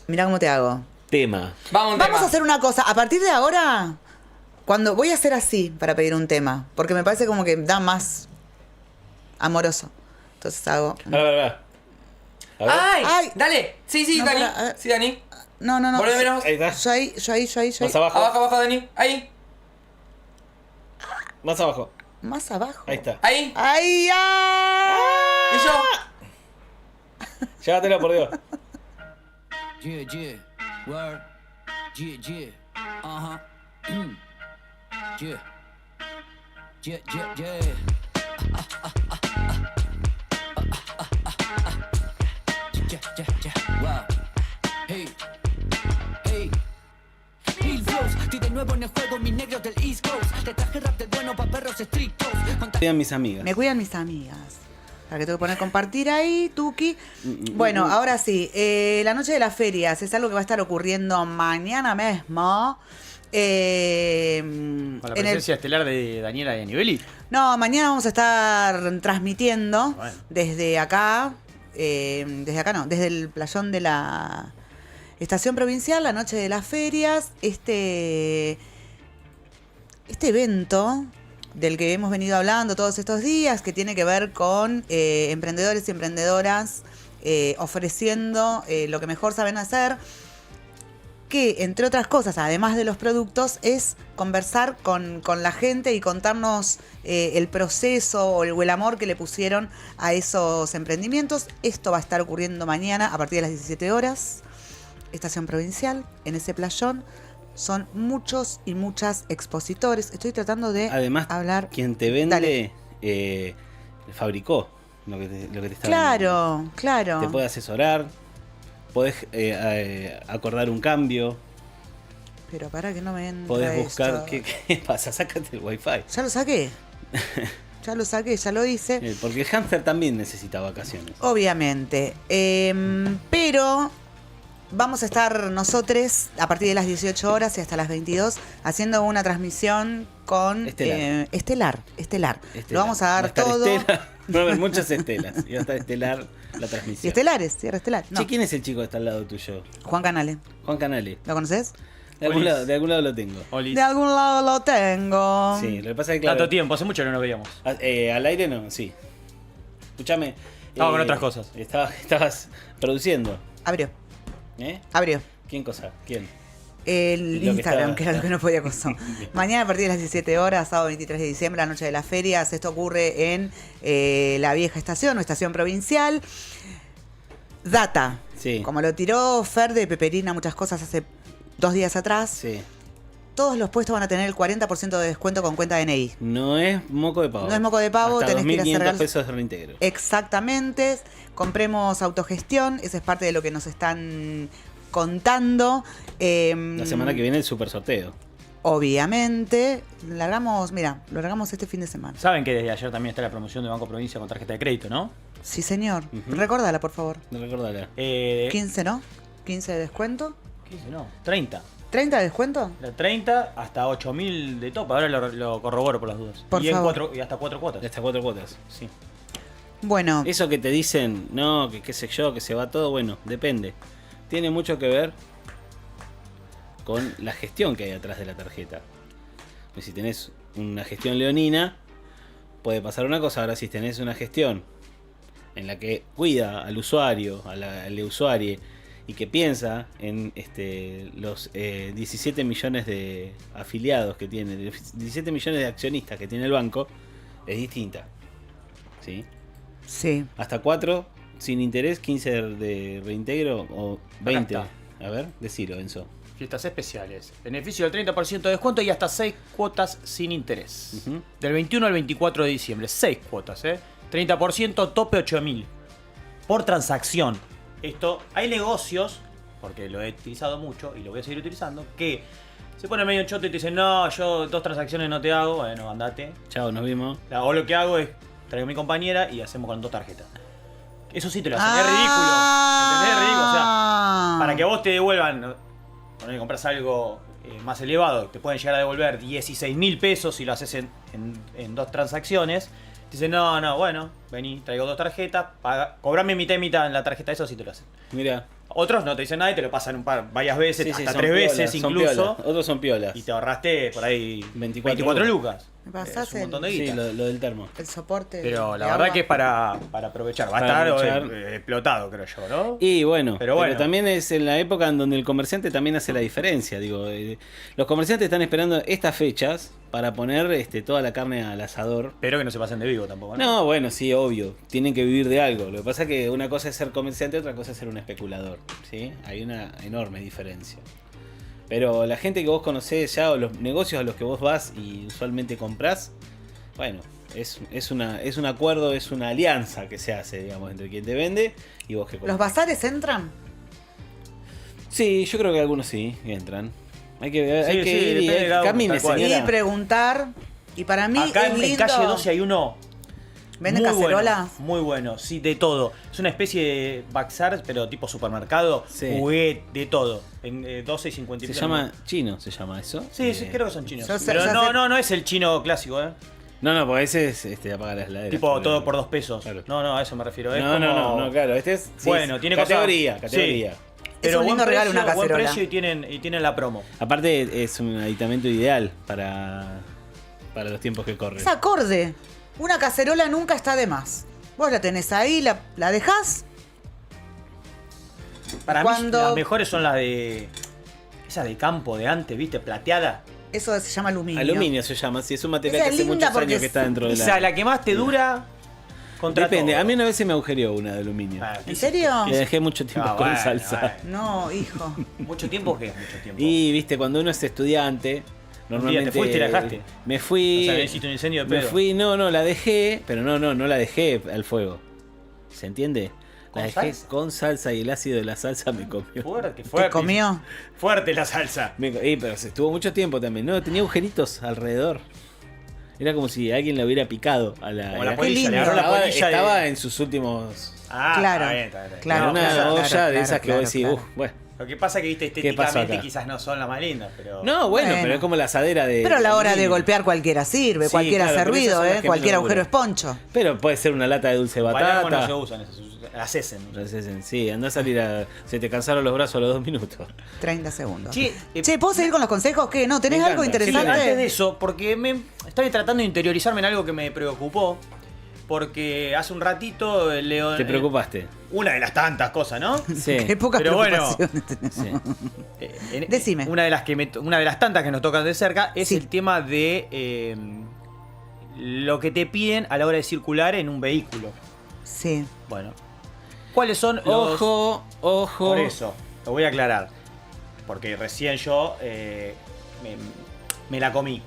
mirá cómo te hago. Tema. Vamos, Vamos a hacer una cosa. A partir de ahora, cuando voy a hacer así para pedir un tema, porque me parece como que da más amoroso. Entonces hago. Ahora. A ver. ¡Ay! Ay. Dale. Sí, No, Dani. espera, a ver. Sí, Dani. No. Volvémenos. Ahí está. Yo ahí. Más abajo. Abajo, Dani. Ahí. Más abajo. Más abajo. Ahí está. Ahí. ¡Ay, Y yo. Llévatelo, por Dios. Yeah, word, yeah, uh-huh, yeah, wow, hey, Bill Flows, estoy de nuevo en el juego, mis negros del East Coast, te traje rap del bueno pa' perros estrictos, Cuidan mis amigas. Me cuidan mis amigas. Para que tengo que poner compartir ahí, Tuki. Bueno, ahora sí. La noche de las ferias es algo que va a estar ocurriendo mañana mismo. Con la presencia estelar de Daniela y Anibeli. No, mañana vamos a estar transmitiendo Bueno. desde acá. Desde el playón de la Estación Provincial, la noche de las ferias. Este evento del que hemos venido hablando todos estos días, que tiene que ver con emprendedores y emprendedoras ofreciendo lo que mejor saben hacer, que entre otras cosas, además de los productos, es conversar con la gente y contarnos el proceso o el amor que le pusieron a esos emprendimientos. Esto va a estar ocurriendo mañana a partir de las 17 horas, Estación Provincial, en ese playón. Son muchos y muchas expositores. Estoy tratando de Además, hablar. quien te vende fabricó lo que te está vendiendo. Claro. Te puede asesorar, podés acordar un cambio, Pero para que no me entra podés buscar. esto. ¿Qué pasa? Sácate el wifi. Ya lo saqué. Ya lo hice. Porque el hámster también necesita vacaciones. Obviamente. Pero vamos a estar nosotros a partir de las 18 horas y hasta las 22 haciendo una transmisión con Estelar. Estelar. Lo vamos a dar Va estar todo. Estela, va a haber muchas estelas. Y va a estar estelar la transmisión. Y estelares, cierra estelar. No. Che, ¿quién es el chico que está al lado tuyo? Juan Canale. Juan Canale. ¿Lo conoces? De algún lado lo tengo. Olis. De algún lado lo tengo. Sí, lo que pasa es que claro, Tanto tiempo, hace mucho que no nos veíamos. al aire no, sí. Escúchame. Estaba con otras cosas. Estabas produciendo. Abrió. ¿Eh? Abrió. ¿Quién cosa? ¿Quién? El Lo que Instagram, estaba- que era lo que no podía cosar. Mañana a partir de las 17 horas, sábado 23 de diciembre, la noche de las ferias. Esto ocurre en la vieja estación o estación provincial. Data. Sí. Como lo tiró Fer de Peperina, muchas cosas hace 2 días atrás. Sí. Todos los puestos van a tener el 40% de descuento con cuenta DNI. No es moco de pavo. No es moco de pavo, Hasta tenés que ir a hacer 2.500 regalos. pesos de reintegro. Exactamente. Compremos autogestión. Esa es parte de lo que nos están contando. La semana que viene el super sorteo. Obviamente. Lo largamos este fin de semana. Saben que desde ayer también está la promoción de Banco Provincia con tarjeta de crédito, ¿no? Sí, señor. Ujú. Recordala, por favor. No recordará. 15, ¿no? 15 de descuento. 15 no, 30. ¿30 de descuento? De 30 hasta 8.000 de tope. Ahora lo corroboro por las dudas. Por y, favor. Y hasta 4 cuotas. Hasta 4 cuotas. Sí. Bueno, Eso que te dicen, no, que qué sé yo, que se va todo, bueno, depende. Tiene mucho que ver con la gestión que hay atrás de la tarjeta. Pues si tenés una gestión leonina, puede pasar una cosa. Ahora si tenés una gestión en la que cuida al usuario, al usuario, y que piensa en los 17 millones de afiliados que tiene, 17 millones de accionistas que tiene el banco, es distinta. ¿Sí? sí. Hasta 4 sin interés, 15 de reintegro o 20. Acá A ver, decilo, Enzo. Fiestas especiales. Beneficio del 30% de descuento y hasta 6 cuotas sin interés. Ujú. Del 21 al 24 de diciembre. 6 cuotas, 30%, tope 8.000. Por transacción. Esto, hay negocios, porque lo he utilizado mucho y lo voy a seguir utilizando, que se pone medio choto y te dicen, no, yo 2 transacciones no te hago. Bueno, andate. Chao, nos vimos. O lo que hago es traigo a mi compañera y hacemos con 2 tarjetas. Eso sí te lo hacen. Es ridículo. ¿Entendés? Es ridículo. O sea, para que a vos te devuelvan, cuando compras algo más elevado, te pueden llegar a devolver 16.000 pesos si lo haces en 2 transacciones. Te dicen, no, bueno, vení, traigo 2 tarjetas, cobrame mitad y mitad en la tarjeta, eso sí te lo hacen. Mira. Otros no te dicen nada y te lo pasan varias veces, Sí, sí, hasta son 3 piolas, veces son incluso. piolas. Otros son piolas. Y te ahorraste por ahí 24 24 lucas. ¿Me pasás Es un montón de Sí, guita. lo del termo. el soporte? Pero la de verdad agua? que es para aprovechar. Va a Para estar aprovechar. explotado, creo yo, ¿no? Y bueno, Pero bueno. también es en la época en donde el comerciante también hace la diferencia. Digo, los comerciantes están esperando estas fechas para poner toda la carne al asador. Pero que no se pasen de vivo tampoco, ¿no? No, bueno, sí, obvio. Tienen que vivir de algo. Lo que pasa es que una cosa es ser comerciante, otra cosa es ser un especulador. ¿Sí? Hay una enorme diferencia. Pero la gente que vos conocés ya, o los negocios a los que vos vas y usualmente comprás, bueno, es un acuerdo, es una alianza que se hace, digamos, entre quien te vende y vos que compras. ¿Los bazares entran? Sí, yo creo que algunos sí entran. Hay que Sí, ir depende y de cada uno, camine, tal cual. señora. Y preguntar. Y para mí Acá es en lindo. calle 12 hay uno. ¿Venden muy cacerolas? bueno, muy bueno, sí, de todo. Es una especie de Baxar, pero tipo supermercado. Sí. Juguete, de todo. En 12 y 50 y Se pico. llama chino, se llama eso. Sí, sí, creo que son chinos. Yo sé- Pero yo no, sé- no es el chino clásico, ¿eh? No, porque ese es apaga las laderas. Tipo todo por 2 pesos. Claro. No, a eso me refiero. Es No, como... no, claro. Este es. sí, Bueno, es tiene categoría, cosas- categoría. Sí. Es Pero un lindo buen regalo precio, una buen cacerola. precio y tienen la promo. Aparte, es un aditamento ideal para los tiempos que corren. Es acorde. Una cacerola nunca está de más. Vos la tenés ahí, la dejás. Para Cuando- mí las mejores son las de... Esas de campo de antes, ¿viste? Plateada. Eso se llama aluminio. Aluminio se llama, sí, es un material Esa que es hace linda muchos porque años que está dentro de Esa, la que más te dura contra Depende, todo. a mí una vez se me agujereó una de aluminio. Ah, ¿En serio? Le dejé mucho tiempo con bueno, salsa. bueno. No, hijo. ¿Mucho tiempo qué es mucho tiempo? Y viste, cuando uno es estudiante, normalmente. te fuiste y la dejaste. Me fui. O sea, hiciste un incendio de Me pedo. fui, no, la dejé, pero no la dejé al fuego. ¿Se entiende? La ¿Con dejé salsa? con salsa y el ácido de la salsa me comió. Fuerte, ¿Te fuerte. comió? Fuerte la salsa. Pero se estuvo mucho tiempo también. No, tenía agujeritos alrededor. Era como si alguien la hubiera picado a la. Como la era- polilla, lindo. le agarró la estaba polilla estaba de... en sus últimos. Ah, Claro, está bien. claro. Era una claro, olla claro, de esas que claro, vos decís, claro. bueno. Lo que pasa es que, viste, ¿Qué pasó estéticamente acá? quizás no son las más lindas, pero... No, bueno, Bueno. pero es como la asadera de. Pero a la hora de aluminio. golpear cualquiera sirve, Sí, cualquiera claro, hace pero esas ruido, son las que cualquier menos agujero duran. es poncho. Pero puede ser una lata de dulce Palermo no batata. se usan esas, las hacen. Sí, anda a salir a. Se te cansaron los brazos a los 2 minutos. 30 segundos. Che, Che, ¿puedo seguir con los consejos? ¿Qué? ¿No? ¿Tenés Me algo encanta. Sí, interesante? Antes de eso, porque me estaba tratando de interiorizarme en algo que me preocupó, porque hace un ratito leo... Te preocupaste. Una de las tantas cosas, ¿no? Sí. Qué pocas Pero bueno. preocupaciones tenemos. Sí. Decime. Una de las tantas que nos tocan de cerca es Sí. el tema de lo que te piden a la hora de circular en un vehículo. Sí. Bueno, ¿cuáles son los...? Ojo. Por eso, lo voy a aclarar. Porque recién yo me la comí.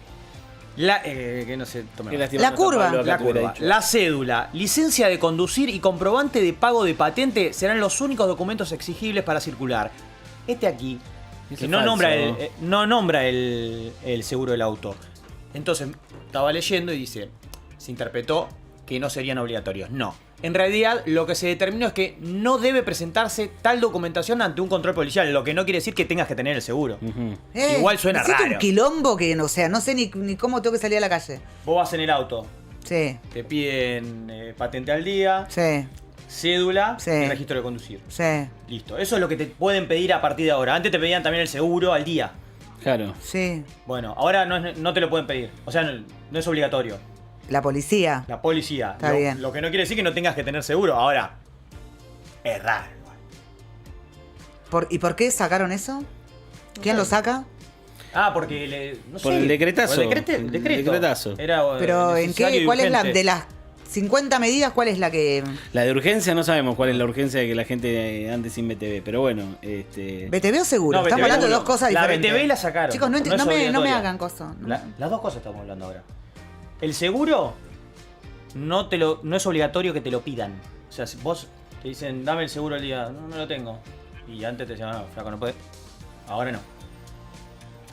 Que no sé, tome Qué nota. lástima La no está curva. Pablo acá, La te hubiera curva, dicho. la cédula, licencia de conducir y comprobante de pago de patente serán los únicos documentos exigibles para circular. Este aquí, Eso que es no falso. nombra el seguro del auto. Entonces, estaba leyendo y dice, se interpretó que no serían obligatorios. No. En realidad, lo que se determinó es que no debe presentarse tal documentación ante un control policial, lo que no quiere decir que tengas que tener el seguro. Ujú. Igual suena hiciste raro. un quilombo que, o sea, no sé ni cómo tengo que salir a la calle. Vos vas en el auto, Sí, te piden patente al día, sí, cédula Sí. y registro de conducir. sí, Listo. Eso es lo que te pueden pedir a partir de ahora. Antes te pedían también el seguro al día. Claro. sí. Bueno, ahora no te lo pueden pedir. O sea, no es obligatorio. La policía. La policía. Está bien. Lo que no quiere decir que no tengas que tener seguro. Ahora, es raro. ¿Y por qué sacaron eso? ¿Quién lo saca? Ah, porque no Por sé, el decretazo. por el decreto. El decretazo. Era, Pero ¿en necesario qué? y ¿Cuál es la urgente. de las 50 medidas? ¿Cuál es la que La de urgencia no sabemos cuál es la urgencia de que la gente ande sin BTV, pero bueno, BTV o seguro? No, Estamos BTV hablando de no. dos cosas La diferentes. BTV la sacaron. Chicos, no, No es no me obligatoria. hagan cosas. Las dos cosas estamos hablando ahora. El seguro no es obligatorio que te lo pidan. O sea, si vos te dicen, dame el seguro al día, no lo tengo. Y antes te decían, no, flaco, no podés. Ahora no.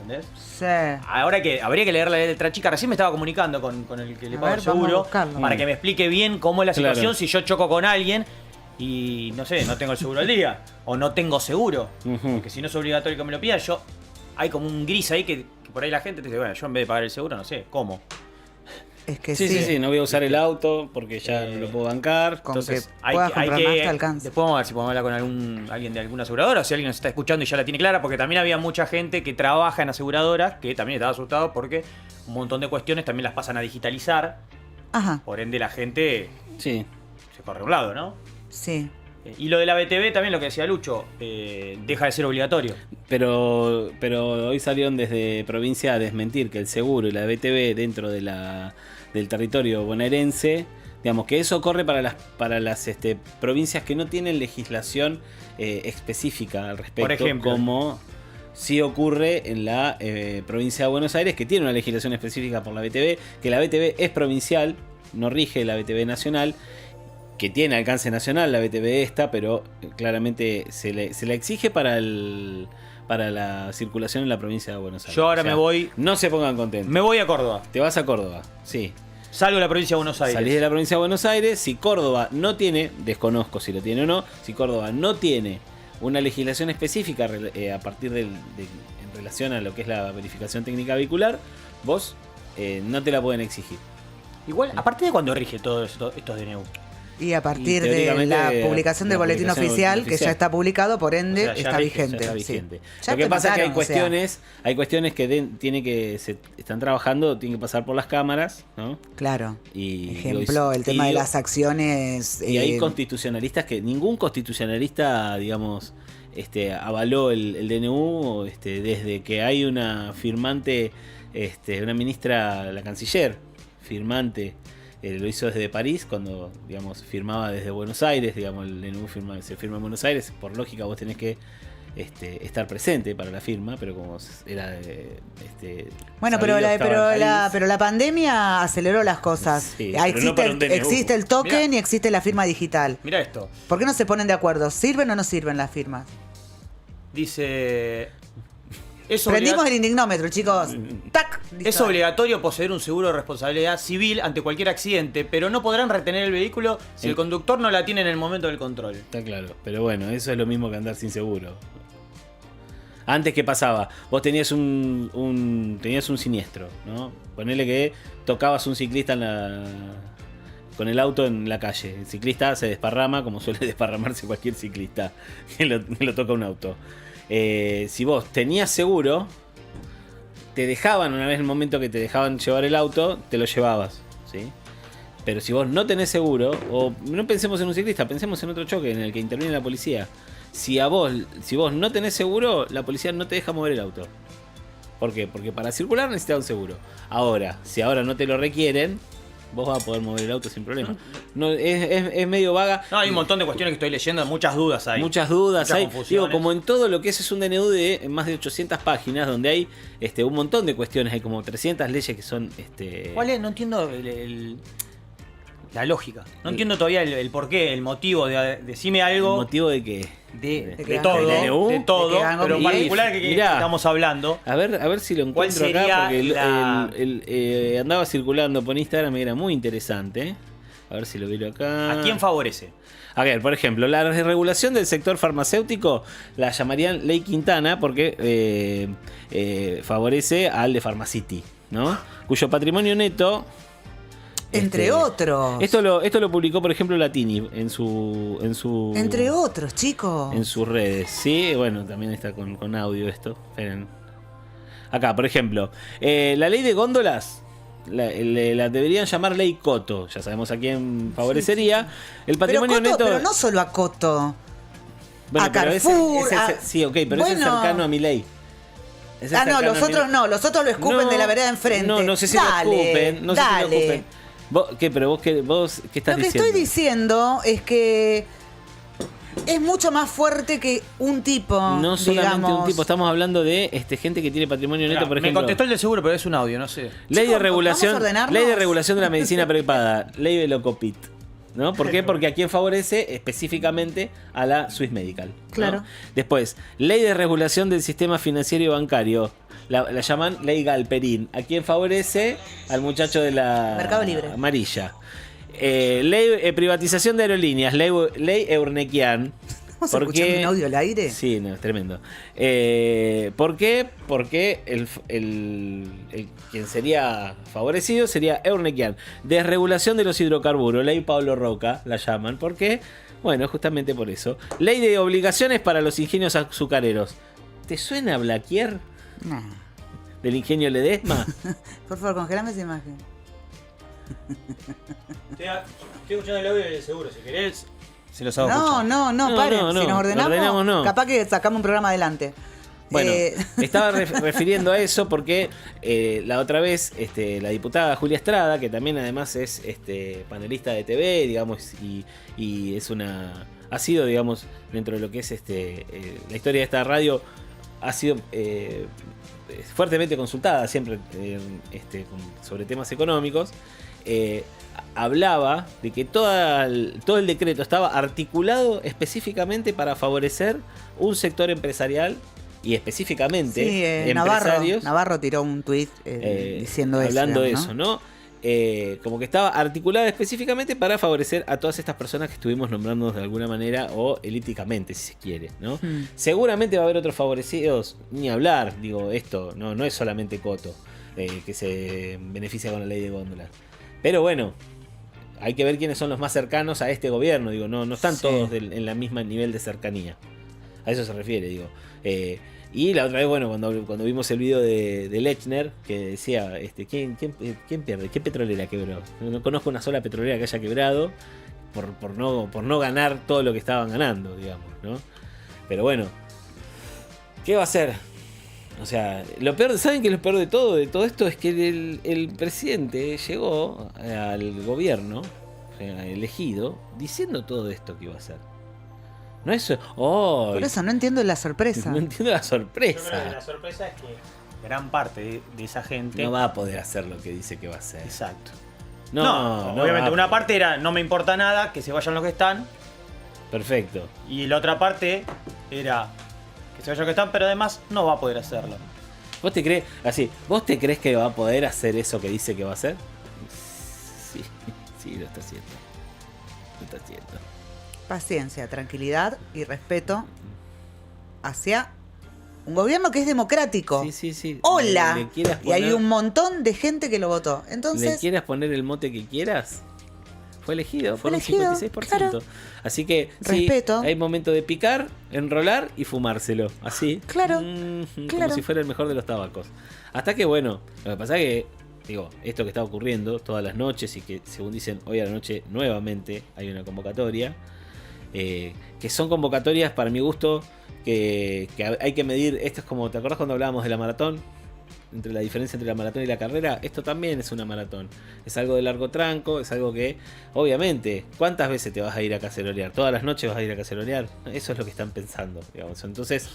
¿Entendés? Sí. Ahora que habría que leer la letra chica. Recién me estaba comunicando con el que le A pago ver, el vamos a seguro buscarlo. para que me explique bien cómo es la Claro. situación si yo choco con alguien y no sé, no tengo el seguro al día o no tengo seguro. Ujú. Porque si no es obligatorio que me lo pidan, hay como un gris ahí que por ahí la gente te dice, bueno, yo en vez de pagar el seguro, no sé, ¿cómo? Es que Sí, no voy a usar el auto porque ya no lo puedo bancar. Con Entonces, que puedas comprar más te alcanza. Después vamos a ver si podemos hablar con alguien de alguna aseguradora, o si alguien nos está escuchando y ya la tiene clara, porque también había mucha gente que trabaja en aseguradoras que también estaba asustado porque un montón de cuestiones también las pasan a digitalizar. Ajá, Por ende la gente sí. se corre a un lado, ¿no? sí. Y lo de la BTV también, lo que decía Lucho, deja de ser obligatorio. Pero hoy salieron desde provincia a desmentir que el seguro y la BTV dentro de del territorio bonaerense, digamos que eso corre para las provincias que no tienen legislación específica al respecto, Por ejemplo, como sí ocurre en la provincia de Buenos Aires, que tiene una legislación específica por la BTV, que la BTV es provincial, no rige la BTV nacional, que tiene alcance nacional la BTV pero claramente se la exige para la circulación en la provincia de Buenos Aires. Yo ahora me voy. No se pongan contentos. Me voy a Córdoba. Te vas a Córdoba, sí. Salgo de la provincia de Buenos Aires. Salís de la provincia de Buenos Aires. Si Córdoba no tiene, desconozco si lo tiene o no, si Córdoba no tiene una legislación específica a partir en relación a lo que es la verificación técnica vehicular, vos no te la pueden exigir. Igual, ¿a partir de cuándo rige todo esto, estos DNU? Y a partir de teóricamente, la publicación del la boletín publicación oficial, del que oficial. ya está publicado, por ende O sea, ya está rige, vigente. Ya está sí. vigente. Ya Lo que te pasa es que mataron, hay cuestiones que se están trabajando, tienen que pasar por las cámaras, ¿no? Claro. Y Ejemplo, el tema de las acciones. Y hay constitucionalistas que ningún constitucionalista, digamos, avaló el DNU desde que hay una firmante, una ministra, la canciller, firmante. Lo hizo desde París, cuando, digamos, firmaba desde Buenos Aires, digamos, el DNU se firma en Buenos Aires, por lógica vos tenés que estar presente para la firma, pero como era bueno, pero la pandemia aceleró las cosas. Sí, Ah, pero no para un DNU. existe el token Mirá. y existe la firma digital. Mira esto. ¿Por qué no se ponen de acuerdo? ¿Sirven o no sirven las firmas? Dice. Prendimos el indignómetro, chicos. ¡Tac! Es Listo. obligatorio poseer un seguro de responsabilidad civil ante cualquier accidente, pero no podrán retener el vehículo si el conductor no la tiene en el momento del control. Está claro, pero bueno, eso es lo mismo que andar sin seguro. Antes, ¿qué pasaba? Vos tenías tenías un siniestro, ¿no? Ponele que tocabas un ciclista con el auto en la calle. El ciclista se desparrama, como suele desparramarse cualquier ciclista que lo toca un auto. Si vos tenías seguro, te dejaban, una vez en el momento que te dejaban llevar el auto, te lo llevabas, ¿sí? Pero si vos no tenés seguro, o no pensemos en un ciclista, pensemos en otro choque en el que interviene la policía. Si vos no tenés seguro, la policía no te deja mover el auto. ¿Por qué? Porque para circular necesitas un seguro. Ahora, si ahora no te lo requieren, vos vas a poder mover el auto sin problema. No, es medio vaga. No, hay un montón de cuestiones que estoy leyendo, muchas dudas hay. Muchas dudas, Muchas hay, confusiones. digo, como en todo lo que es un DNU de más de 800 páginas, donde hay un montón de cuestiones, hay como 300 leyes que son... ¿Cuál es? No entiendo la lógica. No entiendo todavía el porqué, el motivo de decime algo. ¿El motivo de qué? De que todo, ¿del DNU? de todo, De que hagan pero en conmigo. particular que Mirá. estamos hablando. A ver si lo ¿Cuál encuentro acá, sería porque andaba circulando por Instagram y era muy interesante. A ver si lo veo acá. ¿A quién favorece? A ver, por ejemplo, la regulación del sector farmacéutico la llamarían Ley Quintana porque favorece al de Pharmacity, ¿no? Cuyo patrimonio neto... Entre otros. Esto lo publicó, por ejemplo, Latini en su Entre otros, chicos. en sus redes. Sí, bueno, también está con audio esto. Esperen. Acá, por ejemplo, la ley de góndolas la deberían llamar ley Coto. Ya sabemos a quién favorecería. El patrimonio pero, Coto, neto. pero no solo a Coto. Bueno, a pero Carrefour. sí, ok, pero ese es Bueno. cercano a mi ley. No, los otros no. Los otros lo escupen de la vereda de enfrente. No sé si dale, lo escupen. No sé dale. si lo escupen. ¿Qué? Pero vos qué estás Lo que diciendo. estoy diciendo es que es mucho más fuerte que un tipo. No solamente digamos. un tipo, estamos hablando de gente que tiene patrimonio neto, por Me ejemplo. contestó el del seguro, pero es un audio, no sé. Ley de Chicos, regulación, ¿vamos a ordenarnos? ley de regulación de la medicina prepaga, ley de Locopit. ¿No? ¿Por qué? Porque a quién favorece específicamente a la Swiss Medical, ¿no? Claro. Después, ley de regulación del sistema financiero y bancario. La llaman ley Galperín. ¿A quién favorece? Al muchacho de la Mercado Libre. amarilla. Ley privatización de aerolíneas. Ley Eurnequian. ¿Estamos escuchando un audio al aire? Sí, no, es tremendo. ¿Por qué? Porque quien sería favorecido sería Eurnequian. Desregulación de los hidrocarburos, ley Pablo Roca la llaman. ¿Por qué? Bueno, justamente por eso. Ley de obligaciones para los ingenios azucareros. ¿Te suena Blaquier? No. ¿Del ingenio Ledesma? Por favor, congelame esa imagen. Estoy escuchando el audio del seguro, si querés, se los hago escuchar. No, paren. no, Si nos ordenamos, no. capaz que sacamos un programa adelante. Bueno, estaba refiriendo a eso porque la otra vez la diputada Julia Estrada, que también además es panelista de TV, digamos, y es ha sido, digamos, dentro de lo que es la historia de esta radio, ha sido fuertemente consultada siempre sobre temas económicos. Hablaba de que todo el decreto estaba articulado específicamente para favorecer un sector empresarial y específicamente empresarios. Navarro tiró un tuit diciendo hablando eso. Hablando de eso, ¿no? Como que estaba articulada específicamente para favorecer a todas estas personas que estuvimos nombrando de alguna manera o elíticamente, si se quiere, ¿no? Seguramente va a haber otros favorecidos, ni hablar, digo, esto no es solamente Coto, que se beneficia con la ley de góndola. Pero bueno, hay que ver quiénes son los más cercanos a este gobierno, digo, no están todos en la misma nivel de cercanía. A eso se refiere, digo. Y la otra vez, bueno, cuando vimos el video de Lechner, que decía, ¿quién pierde? ¿Qué petrolera quebró? No conozco una sola petrolera que haya quebrado por no ganar todo lo que estaban ganando, digamos, ¿no? Pero bueno, ¿qué va a hacer? O sea, lo peor, ¿saben que lo peor de todo esto es que el presidente llegó al gobierno elegido diciendo todo esto que iba a hacer? No es. ¡Oh! Por eso no entiendo la sorpresa. No entiendo la Yo creo que sorpresa. la sorpresa es que gran parte de esa gente. No va a poder hacer lo que dice que va a hacer. Exacto. No, obviamente, va una a- parte era no me importa nada, que se vayan los que están. Perfecto. Y la otra parte era que se vayan los que están, pero además no va a poder hacerlo. ¿Vos te crees que va a poder hacer eso que dice que va a hacer? Sí, lo está haciendo. Lo está haciendo. Paciencia, tranquilidad y respeto hacia un gobierno que es democrático. Sí. ¡Hola! Le quieras Y hay poner- un montón de gente que lo votó. ¿Le Entonces, quieras poner el mote que quieras? Fue elegido Fue por elegido, un 56%. claro. Así que sí, Respeto. hay momento de picar, enrolar y fumárselo. Así. Claro, Como claro. si fuera el mejor de los tabacos. Hasta que, bueno, lo que pasa es que, digo, esto que está ocurriendo todas las noches y que, según dicen, hoy a la noche nuevamente hay una convocatoria. Que son convocatorias, para mi gusto, que hay que medir. Esto es como, ¿te acordás cuando hablábamos de la maratón? Entre la diferencia entre la maratón y la carrera. Esto también es una maratón. Es algo de largo tranco, es algo que, obviamente, ¿cuántas veces te vas a ir a cacerolear? ¿Todas las noches vas a ir a cacerolear? Eso es lo que están pensando, digamos. Entonces,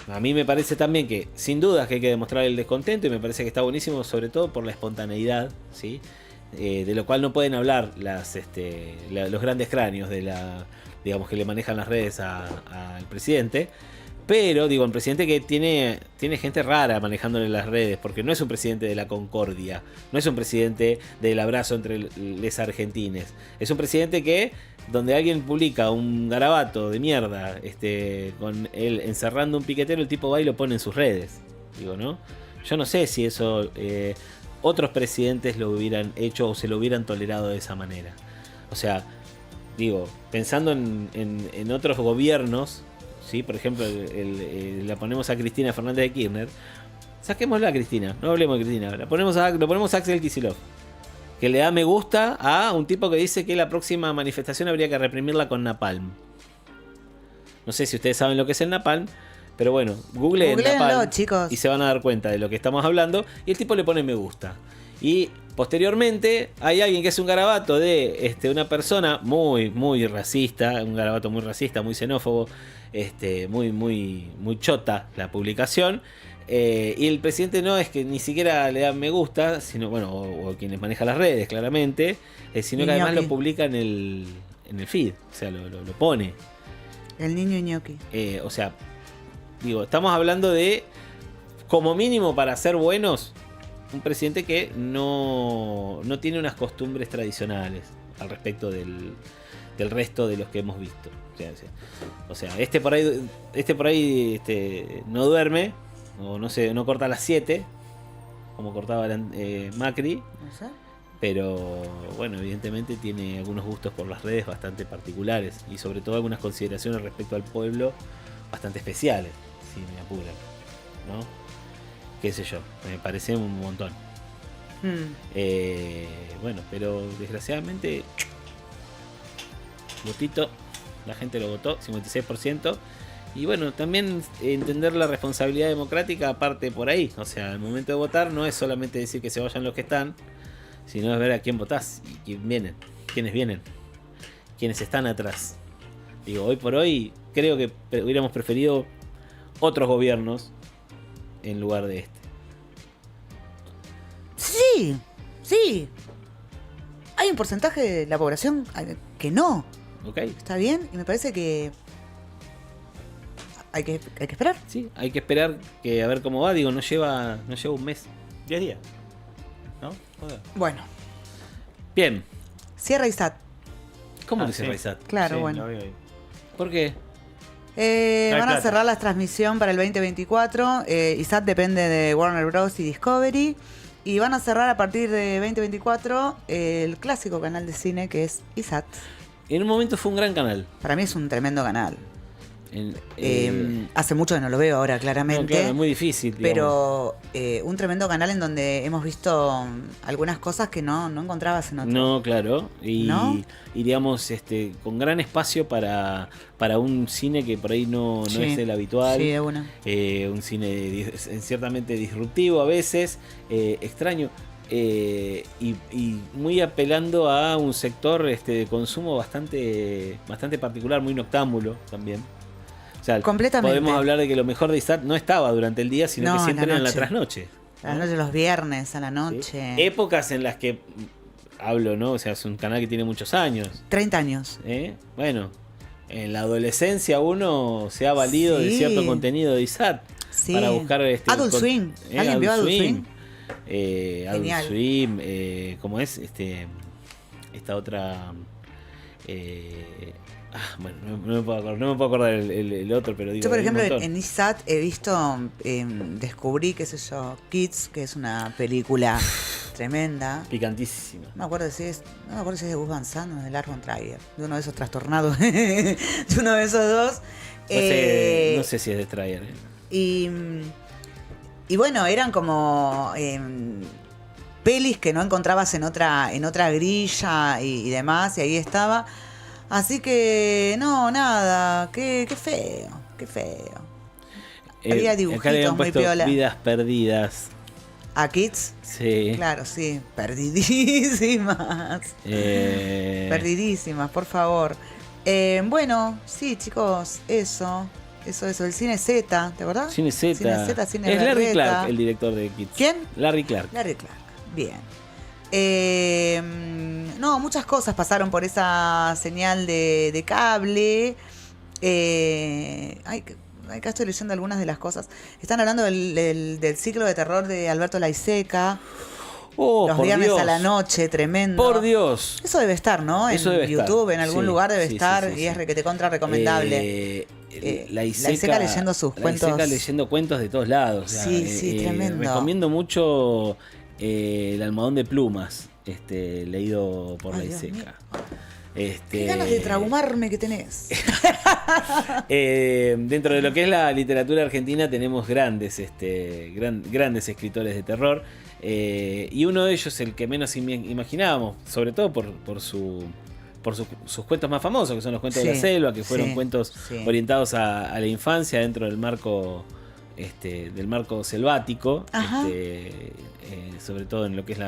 a mí me parece también que, sin dudas, que hay que demostrar el descontento, y me parece que está buenísimo, sobre todo por la espontaneidad, ¿sí? De lo cual no pueden hablar los grandes cráneos digamos, que le manejan las redes al presidente. Pero, digo, un presidente que tiene gente rara manejándole las redes, porque no es un presidente de la concordia, no es un presidente del abrazo entre les argentines. Es un presidente que, donde alguien publica un garabato de mierda, con él encerrando un piquetero, el tipo va y lo pone en sus redes. Digo, ¿no? Yo no sé si eso otros presidentes lo hubieran hecho o se lo hubieran tolerado de esa manera. O sea, digo, pensando en otros gobiernos, ¿sí? Por ejemplo, la ponemos a Cristina Fernández de Kirchner. Saquémosla a Cristina, no hablemos de Cristina. Lo ponemos a Axel Kicillof, que le da me gusta a un tipo que dice que la próxima manifestación habría que reprimirla con napalm. No sé si ustedes saben lo que es el napalm, pero bueno, googleenlo, napalm, chicos. y se van a dar cuenta de lo que estamos hablando. Y el tipo le pone me gusta. Y posteriormente hay alguien que hace un garabato de una persona muy racista, un garabato muy racista, muy xenófobo, muy chota la publicación. Y el presidente no es que ni siquiera le da me gusta, sino, bueno, o quienes manejan las redes, claramente, sino que además lo publica en el feed, o sea, lo pone. El niño ñoqui. O sea, digo, estamos hablando de, como mínimo para ser buenos, un presidente que no tiene unas costumbres tradicionales al respecto del resto de los que hemos visto. O sea, este por ahí no duerme, o no sé, no corta a las 7, como cortaba Macri. No sé. Pero bueno, evidentemente tiene algunos gustos por las redes bastante particulares y sobre todo algunas consideraciones respecto al pueblo bastante especiales, si me apuran, ¿no? Qué sé yo, me parece un montón. Bueno, pero desgraciadamente votito, la gente lo votó, 56%. Y bueno, también entender la responsabilidad democrática aparte por ahí. O sea, al momento de votar no es solamente decir que se vayan los que están, sino es ver a quién votás y quiénes vienen, quiénes están atrás. Digo, hoy por hoy creo que hubiéramos preferido otros gobiernos en lugar de este. Sí. Hay un porcentaje de la población que no. ¿Ok? Está bien, y me parece que hay que esperar. Sí, hay que esperar que a ver cómo va. Digo, no lleva un mes. 10 días. ¿No? Joder. Bueno, Bien. cierra ISAT. ¿Cómo que sí. se Raizat? Claro, Sí, bueno. lo veo ahí. ¿Por qué? Van a plata. cerrar la transmisión para el 2024. ISAT depende de Warner Bros. Y Discovery. Y van a cerrar a partir de 2024 el clásico canal de cine que es ISAT. En un momento fue un gran canal. Para mí es un tremendo canal. En- Hace mucho que no lo veo ahora, no, claramente. claro, es muy difícil. Digamos. Pero un tremendo canal en donde hemos visto algunas cosas que no encontrabas en otro. No, claro. Y, ¿No? y digamos, con gran espacio para un cine que por ahí no Sí. es el habitual. Sí, de una. Un cine ciertamente disruptivo a veces, extraño. Y muy apelando a un sector de consumo bastante particular, muy noctámbulo también. O sea, Completamente. podemos hablar de que lo mejor de ISAT no estaba durante el día, sino No, que en siempre la era en la noche. trasnoche. A la noche, los viernes, a la ¿sí? noche. Épocas en las que hablo, ¿no? O sea, es un canal que tiene muchos años. 30 años. Bueno, en la adolescencia uno se ha valido de Sí. cierto contenido de ISAT Sí. para buscar Adult Swim. ¿Alguien vio Adult Swim? Adult Genial. Swim, ¿cómo es? Esta otra. Bueno, no me puedo acordar el otro, pero digo. Yo, por hay un ejemplo, montón. en ISAT he visto, descubrí, qué sé yo, Kids, que es una película tremenda. Picantísima. No me acuerdo si es de Gus Van Sant o de Lars von Trier, de uno de esos trastornados, de uno de esos dos. No sé si es de Strayer. Y bueno, eran como pelis que no encontrabas en otra grilla y demás, y ahí estaba. Así que, no, nada, qué feo, qué feo. Había dibujitos acá le habían muy puesto piola. Vidas perdidas. ¿A Kids? Sí. Claro, sí, perdidísimas. Perdidísimas, por favor. Bueno, sí, chicos, eso, el Cine Z, ¿te acordás? Cine Z. Cine Z, Cine es Larry Berreta. Clark el director de Kids. ¿Quién? Larry Clark. Larry Clark, bien. No, muchas cosas pasaron por esa señal de cable. Acá estoy leyendo algunas de las cosas. Están hablando del ciclo de terror de Alberto Laiseca. Oh, Los por viernes Dios. a la noche, tremendo. Por Dios. Eso debe estar, ¿no? Eso en debe estar. YouTube, en algún Sí, lugar debe sí, estar sí, sí, y es sí. requete contra recomendable. Laiseca leyendo sus cuentos. Laiseca leyendo cuentos de todos lados. O sea, Sí, tremendo. Recomiendo mucho El almohadón de plumas, leído por Ay, Dios Laiseca. Qué ganas de traumarme que tenés. Dentro de lo que es la literatura argentina tenemos grandes escritores de terror. Y uno de ellos, el que menos imaginábamos, sobre todo por sus cuentos más famosos, que son los cuentos de la Sí, selva, que fueron sí, cuentos sí. orientados a la infancia dentro del marco selvático, Ajá. sobre todo en lo que es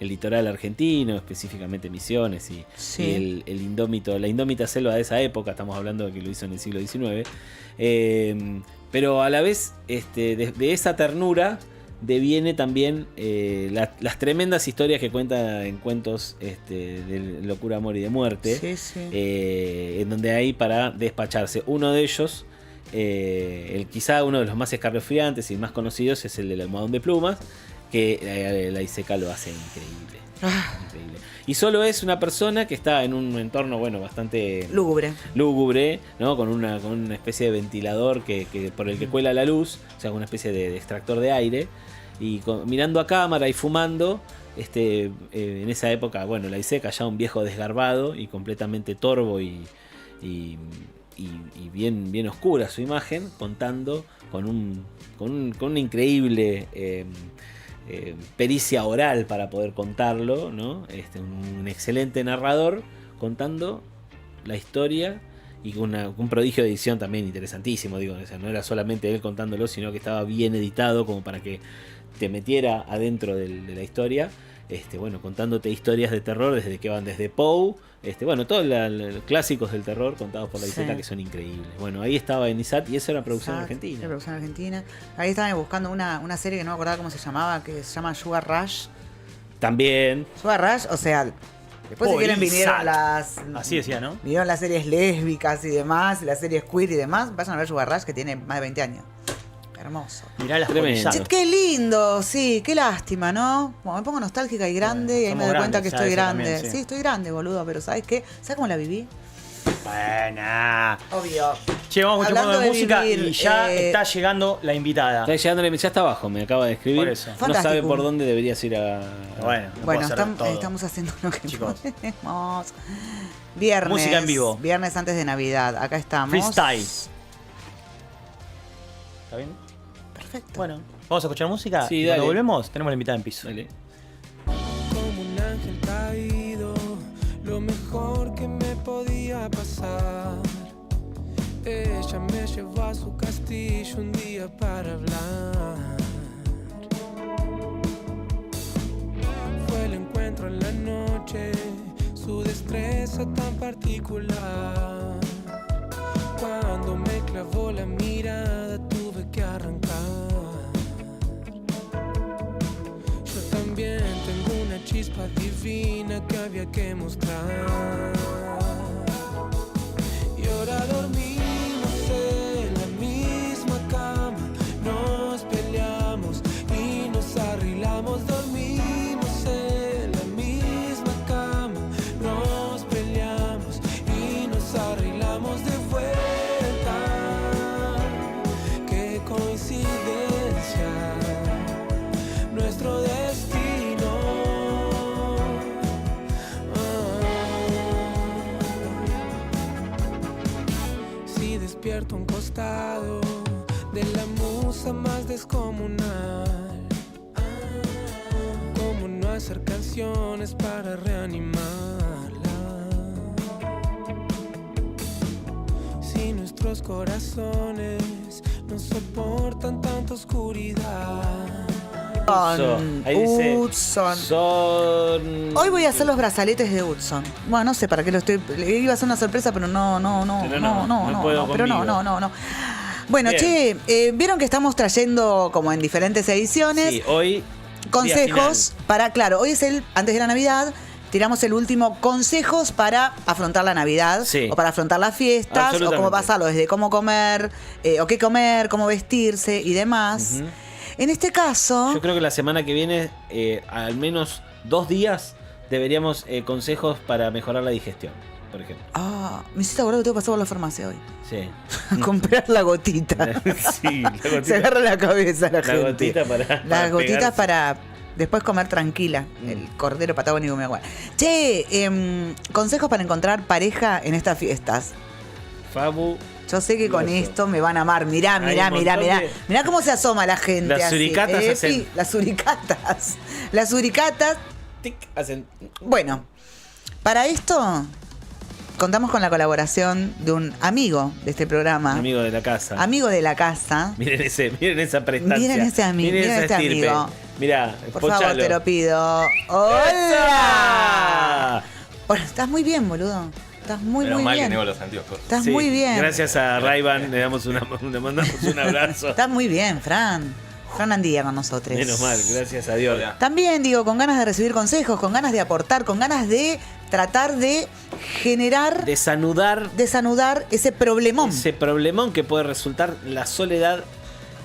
el litoral argentino, específicamente Misiones y Sí. la indómita selva de esa época. Estamos hablando de que lo hizo en el siglo XIX, pero a la vez de esa ternura deviene también las tremendas historias que cuenta en cuentos de locura, amor y de muerte, Sí, sí. en donde hay para despacharse. Uno de ellos, quizá uno de los más escalofriantes y más conocidos, es el del almohadón de plumas, que Laiseca lo hace increíble. Increíble. Y solo es una persona que está en un entorno, bueno, bastante Lúgubre, ¿no? Con una especie de ventilador que por el que cuela la luz, o sea, con una especie de extractor de aire, y mirando a cámara y fumando. En esa época, bueno, la Iseca ya un viejo desgarbado y completamente torvo y bien oscura su imagen, contando con una increíble pericia oral para poder contarlo, ¿no? Un excelente narrador contando la historia y con un prodigio de edición también interesantísimo, digo, o sea, no era solamente él contándolo, sino que estaba bien editado como para que te metiera adentro de la historia. Bueno, contándote historias de terror desde que van desde Poe, bueno, todos los clásicos del terror contados por la Iseca que son increíbles. Bueno, ahí estaba en ISAT y eso era producción argentina. Producción argentina. Ahí estaban buscando una serie que no me acordaba cómo se llamaba, que se llama Sugar Rush. También. Sugar Rush, o sea, después si quieren vinieron Así decía, ¿no? Vinieron las series lésbicas y demás, y las series queer y demás. Vayan a ver Sugar Rush, que tiene más de 20 años. Hermoso. Mirá las Tremendo. Che, qué lindo, sí, qué lástima, ¿no? Bueno, me pongo nostálgica y grande y ahí me doy cuenta que estoy grande. También, sí, estoy grande, boludo, pero ¿sabes qué? ¿Sabes cómo la viví? Buena. Obvio. Che, vamos escuchando Hablando de música vivir, y ya está llegando la invitada. Está llegando, ya está abajo, me acaba de escribir. Por eso. No Fantástico. sabe por dónde deberías ir a. Bueno, no Bueno, puedo hacer todo. estamos haciendo lo que Chicos. podemos. Viernes. Música en vivo. Viernes antes de Navidad. Acá estamos. Freestyle. ¿Está bien? Perfecto. Bueno, vamos a escuchar música Sí, y dale. cuando volvemos tenemos la invitada en piso. Dale. Como un ángel caído, lo mejor que me podía pasar. Ella me llevó a su castillo un día para hablar. Fue el encuentro en la noche, su destreza tan particular. Cuando me clavó la mirada tuve que arrancar. Yo también tengo una chispa divina que había que mostrar. Y ahora dormimos en la misma cama, nos peleamos y nos arreglamos. Dormimos en la misma cama, nos peleamos y nos arreglamos de vuelta. Qué coincidencia, nuestro destino. Si despierto a un costado de la musa más descomunal, ¿cómo no hacer canciones para reanimarla? Si nuestros corazones no soportan tanta oscuridad. Ahí dice. Hudson. Son. Hoy voy a hacer los brazaletes de Hudson. Bueno, no sé para qué lo estoy. Le iba a hacer una sorpresa, pero no puedo conmigo. no. Bueno, Bien. che, vieron que estamos trayendo, como en diferentes ediciones, Sí, hoy. consejos para, claro, hoy es antes de la Navidad, tiramos el último consejos para afrontar la Navidad, Sí. o para afrontar las fiestas, o Absolutamente. cómo pasarlo, desde cómo comer, o qué comer, cómo vestirse y demás. Ujú. En este caso, Yo creo que la semana que viene, al menos 2 días, deberíamos consejos para mejorar la digestión, por ejemplo. me hiciste acordar que tengo que pasar por la farmacia hoy. Sí. A comprar la gotita. Sí, la gotita. Se agarra la cabeza la gente. gotita para Las gotitas pegarse. para después comer tranquila. El cordero patagónico me aguanta. Che, consejos para encontrar pareja en estas fiestas. Fabu. Yo sé que con Loco. esto me van a amar. Mirá Hay un montón de- Mirá cómo se asoma la gente. Las así. suricatas Epi, hacen- Las suricatas. Las suricatas. Tic, hacen. Bueno, para esto contamos con la colaboración de un amigo de este programa. Amigo de la casa. Amigo de la casa. Miren esa prestancia. Miren ese amigo, Miren miren esa este estirpe. amigo. Mirá, Por pochalo. favor, te lo pido. ¡Hola! Bueno, estás muy bien, boludo. Estás muy Menos mal que bien. tengo los anteojos. Estás Sí, muy bien. Gracias a Ray-Ban le mandamos un abrazo. Estás muy bien, Fran. Fran Andía con nosotros. Menos mal, gracias a Dios. Hola. También, digo, con ganas de recibir consejos, con ganas de aportar, con ganas de tratar de generar, Desanudar desanudar ese problemón. ese problemón que puede resultar la soledad,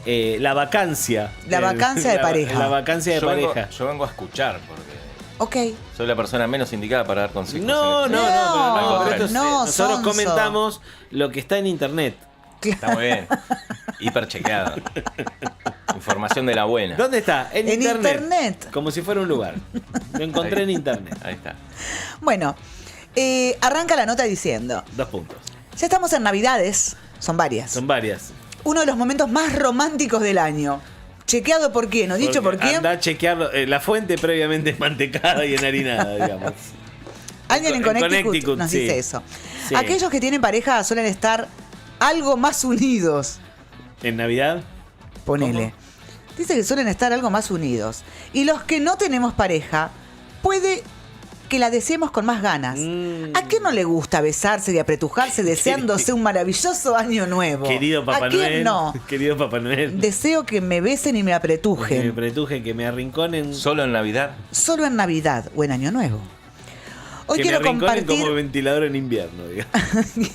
la vacancia. La vacancia de pareja. La vacancia de Yo pareja. vengo a escuchar, porque Ok. Soy la persona menos indicada para dar consejos. No, en no, esto. no, No, pero esto no, nosotros sonso. comentamos lo que está en internet. Está muy bien. Hiper chequeado. Información de la buena. ¿Dónde está? En En internet. internet. Como si fuera un lugar. Lo encontré en internet. Ahí está. Bueno, arranca la nota diciendo, 2 puntos. ya estamos en Navidades, son varias. Son varias. Uno de los momentos más románticos del año. ¿Chequeado por quién? ¿O dicho por quién? Anda a chequearlo. La fuente previamente mantecada y enharinada, digamos. Alguien en en Connecticut, Connecticut, nos sí. dice eso. Sí. Aquellos que tienen pareja suelen estar algo más unidos. En Navidad. Ponele. Dice que suelen estar algo más unidos. Y los que no tenemos pareja, puede que la deseemos con más ganas. ¿A quién no le gusta besarse y apretujarse deseándose un maravilloso año nuevo? Querido Papá ¿A quién Noel. no? Querido Papá Noel. Deseo que me besen y me Que me apretujen. pretujen, que me arrinconen. Solo en Navidad. Solo en Navidad o en Año Nuevo. Hoy que quiero me arrinconen compartir, como ventilador en invierno, digamos.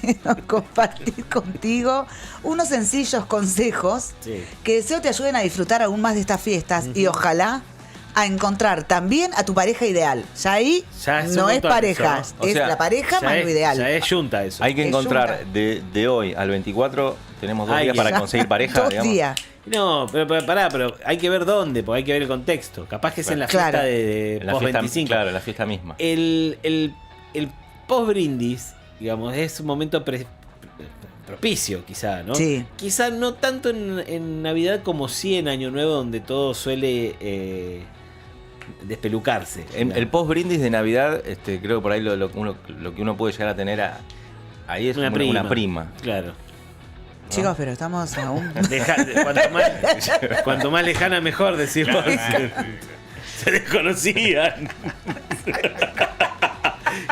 quiero compartir contigo unos sencillos consejos Sí. que deseo te ayuden a disfrutar aún más de estas fiestas y ojalá a encontrar también a tu pareja ideal. Ya ahí Ya es un no es montón pareja, eso, ¿no? O es sea, la pareja más Ya lo ideal. es yunta eso. Hay que Es encontrar yunta. de hoy al 24. Tenemos 2 Ay, días para Ya, conseguir pareja. 2 digamos. días. No, pero pará, pero hay que ver dónde, porque hay que ver el contexto. Capaz que es en la Claro. fiesta de En la post fiesta, 25. claro, la fiesta misma. El post brindis, digamos, es un momento propicio, quizá, ¿no? Sí. Quizá no tanto en Navidad como sí en Año Nuevo, donde todo suele despelucarse. El digamos. post brindis de Navidad, creo que por ahí lo que uno puede llegar a tener ahí es una prima. Claro. Chicos, pero estamos aún... Cuanto más lejana, mejor, decimos. Se desconocían.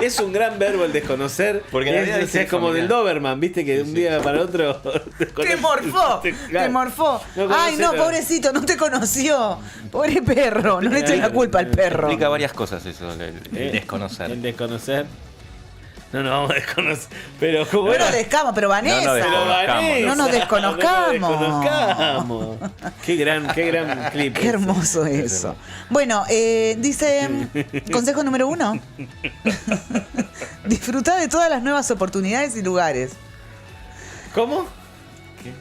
Es un gran verbo el desconocer. Porque Navidad es es como familiar. del Doberman, viste que de un día para otro ¡Te morfó! ¡Te morfó! No ¡Ay, conoce no, nada. pobrecito! No te conoció. Pobre perro. No le eches la culpa al perro. Explica varias cosas eso, el desconocer. El desconocer. No nos vamos a desconocer. Pero como No era. nos descamos, pero Vanessa. No nos Pero desconozcamos, Vanessa, no nos desconozcamos. no nos desconozcamos. Qué gran clip. Qué hermoso eso. Bueno, dice, consejo número 1. Disfruta de todas las nuevas oportunidades y lugares. ¿Cómo?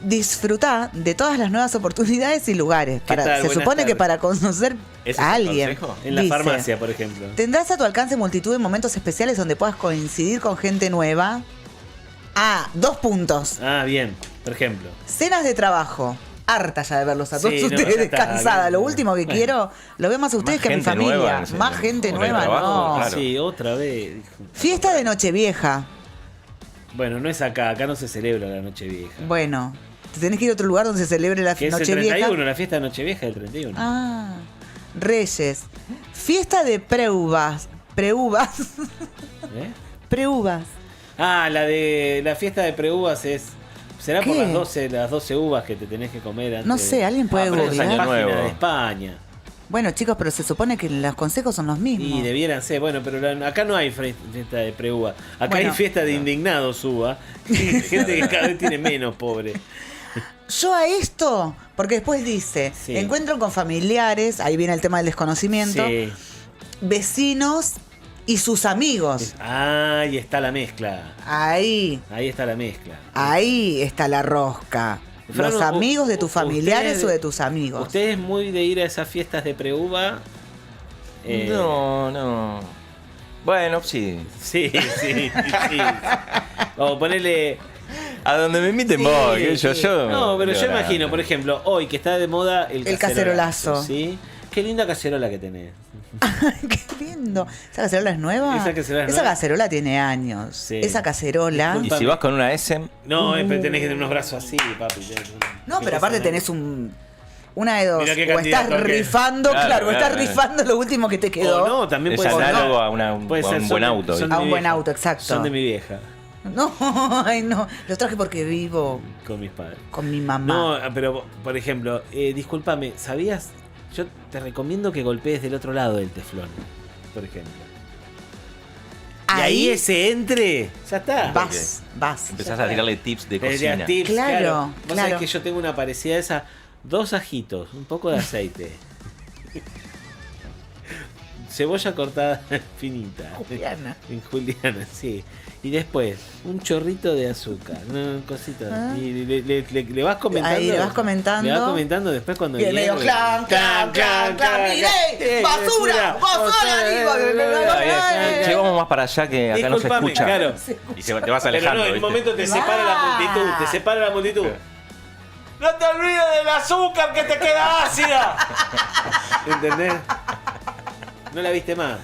Disfruta de todas las nuevas oportunidades y lugares. ¿Qué tal? Se Buenas supone que tardes. para conocer ¿Ese a es el alguien. consejo? En la Dice, farmacia, por ejemplo. Tendrás a tu alcance multitud de momentos especiales donde puedas coincidir con gente nueva. 2 puntos. Ah, bien. Por ejemplo. Cenas de trabajo. Harta ya de verlos a todos Sí, no, ustedes ya está, descansada. bien. Lo último que Bueno. quiero, lo veo más a ustedes Más que a mi gente familia. nueva, en Más serio. gente Con el nueva, trabajo, no. claro. Sí, otra vez. Fiesta de Nochevieja. Bueno, no es acá. Acá no se celebra la Nochevieja. Bueno, te tenés que ir a otro lugar donde se celebre la Que es el Nochevieja. 31, la fiesta de Nochevieja es el 31. Ah, Reyes. Fiesta de preuvas. Preuvas. ¿Eh? Preuvas. Ah, la fiesta de preuvas será por ¿Qué? las 12 uvas que te tenés que comer antes. No sé, alguien puede pero es googlear. Año Página Nuevo. de España. Bueno, chicos, pero se supone que los consejos son los mismos. Y debieran ser, bueno, pero acá no hay fiesta de preuva. Acá Bueno. hay fiesta de indignados uva. Gente que cada vez tiene menos, pobre. Yo a esto, porque después dice, Sí. encuentro con familiares, ahí viene el tema del desconocimiento, Sí. vecinos y sus amigos. Ahí está la mezcla. Ahí Ahí está la mezcla. está la rosca. Fran, Los amigos de tus familiares usted- o de tus amigos. ¿Usted es muy de ir a esas fiestas de preuva? No. Bueno, sí. Sí, sí, sí. O ponerle. A donde me inviten Sí, vos, que sí. yo. No, pero yo digo, imagino, nada. por ejemplo, hoy que está de moda el cacerolazo. ¿Sí? Qué linda cacerola que tenés. Qué lindo. ¿Esa cacerola es nueva? Esa cacerola es Esa nueva. cacerola tiene años. Sí. Esa cacerola. Y si vas con una S, No, pero tenés que tener unos brazos así, papi. No, pero aparte tenés una de dos. Mirá qué O estás candidato que- rifando, Claro, claro, o estás claro. rifando lo último que te quedó. O no, también es puede ser. análogo no. a Puede un ser, buen auto. son de A mi un buen vieja. auto, exacto. Son de mi vieja, No, ay no. Los traje porque vivo con mis padres. con mi mamá. No, pero por ejemplo, discúlpame, ¿sabías? Yo te recomiendo que golpees del otro lado del teflón, por ejemplo. Y ahí ese entre, ya está. vas. Empezás a tirarle tips de De cocina. tips, Claro, Vos claro. sabés que yo tengo una parecida a esa. 2 ajitos, un poco de aceite. Cebolla cortada finita. Juliana. En juliana, sí. Y después, un chorrito de azúcar. No, cositas. Y le vas comentando. Ahí le vas comentando. Le vas comentando después cuando Y el medio clan, ¡miré! ¡Basura! Llevamos más para allá que acá no se Disculpame, escucha. claro. Y te vas Pero alejando. no, en un ¿viste? momento te separa la multitud. Te separa la multitud. ¡No te olvides del azúcar que te queda ácida! ¿Entendés? No la viste más.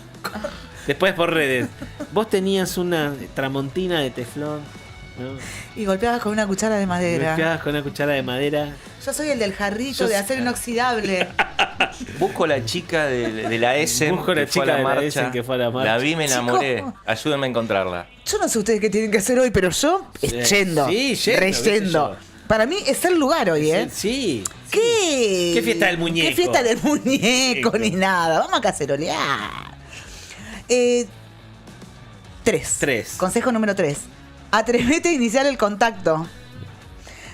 Después por redes. Vos tenías una tramontina de teflón, ¿no? Y golpeabas con una cuchara de madera. Golpeabas con una cuchara de madera. Yo soy el del jarrito de acero inoxidable. Busco la chica de la ESEM Busco la que fue a chica la de la marcha. ESEM que fue a la marcha. La vi, me enamoré. Chico. Ayúdenme a encontrarla. Yo no sé ustedes qué tienen que hacer hoy, pero yo yendo. Sí, yendo, re qué sé yendo. yo. Para mí es el lugar hoy, ¿eh? Sí. ¿Qué? ¿Qué fiesta del muñeco? ¿Qué fiesta del muñeco? Sí. Ni nada. Vamos a cacerolear. 3. Consejo número 3. Atrevete a iniciar el contacto.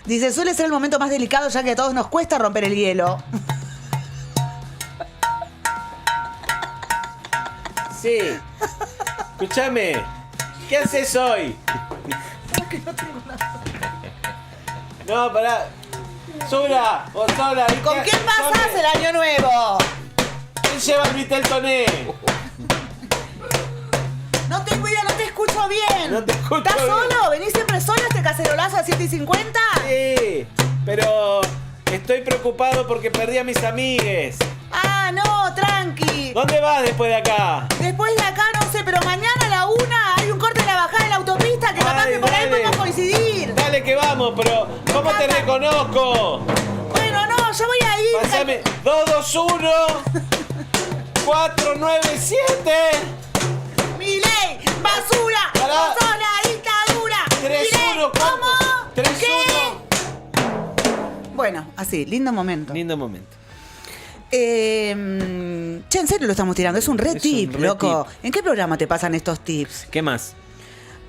Dice, suele ser el momento más delicado ya que a todos nos cuesta romper el hielo. Sí. Escúchame. ¿Qué haces hoy? No, pará. Sura, vos sola. ¿Con quién pasás el año nuevo? ¿Quién lleva el Vitel Toné? No tengo idea, no te escucho bien. No te escucho ¿Estás bien. solo? ¿Venís siempre solo este cacerolazo a 7:50? Sí, pero estoy preocupado porque perdí a mis amigues. Ah, no, tranqui. ¿Dónde vas después de acá? Después de acá, no sé, pero mañana a la 1 hay un corte en la bajada de la autopista que capaz Ay, que por ahí dale. podemos coincidir. Dale que vamos, pero ¿cómo te reconozco? Bueno, no, yo voy a ir. Pásame 221 497 ¡Milei! ¡Basura! Pará. ¡No sos la dictadura! 31 ¿Cómo? 31. Bueno, así, lindo momento. Lindo momento. Che, en serio lo estamos tirando. Es un re Es tip, un re loco. ¿En qué programa te pasan estos tips? ¿Qué más?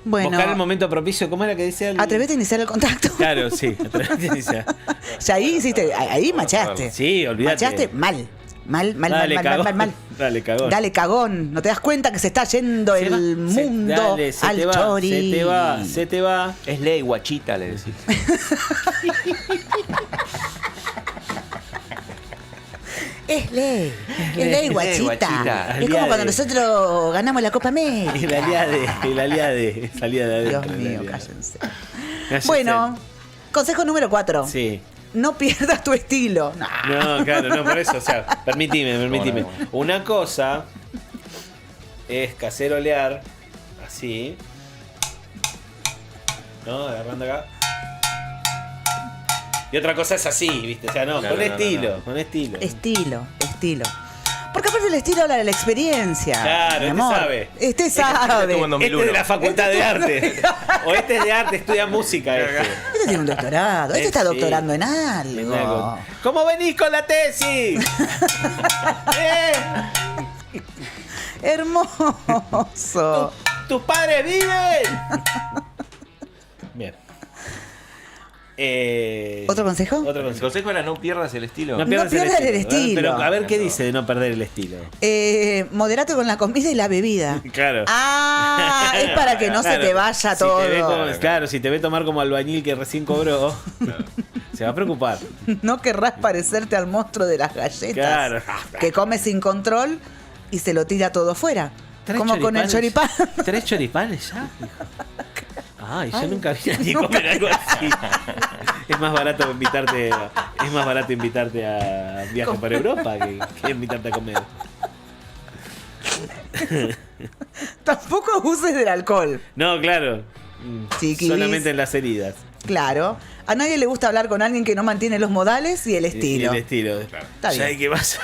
Bueno, Buscar el momento propicio. ¿Cómo era que decía? atrevete a iniciar el contacto. Claro, sí. Atrevete a iniciar. Ya ahí hiciste, ahí machaste. Sí, olvídate. Machaste mal. Mal. Dale, cagón. Dale, cagón. Dale, cagón. ¿No te das cuenta que se está yendo Se va, el mundo se al te va, chori? se te va. Es ley, guachita, le decís. Es ley, guachita. guachita. Es como cuando nosotros ganamos la Copa América. El aliade. Salía de Dios adentro. mío, el aliade. cállense. Cállense. Bueno, consejo número 4. Sí. No pierdas tu estilo. No. No, claro, no, por eso, o sea, permitime. No. Una cosa es cacerolear, así, ¿no? Agarrando acá. Y otra cosa es así, ¿viste? O sea, no, Claro, con no, estilo, no. con estilo. Estilo. Porque aparte el estilo habla de la experiencia. Claro, mi este amor. sabe. Este sabe. Estuvo en Este es 2001. de la facultad de arte. O este es de arte, estudia música. Este. Este tiene un doctorado. Este está Sí. doctorando en algo. ¿Cómo venís con la tesis? ¿Eh? Hermoso. ¿Tus padres viven? Bien. ¿Otro consejo? Otro El consejo. consejo era no pierdas el estilo. No pierdas pierdas el estilo. Pero a ver qué dice de no perder el estilo. Moderate con la comida y la bebida. Claro. Ah, es para que no se Claro. te vaya Si todo. te ve claro, si te ve tomar como albañil que recién cobró, se va a preocupar. No querrás parecerte al monstruo de las galletas. Claro. Que come sin control y se lo tira todo fuera. Como con el choripán. 3 choripanes ya. Ay, yo nunca vi a nadie comer algo así. Es más barato invitarte a un viaje por Europa que invitarte a comer. Tampoco uses del alcohol. No, claro. Chiquis. Solamente en las heridas. Claro. A nadie le gusta hablar con alguien que no mantiene los modales y el estilo. Y el estilo. Está bien. ¿Sabes qué pasa?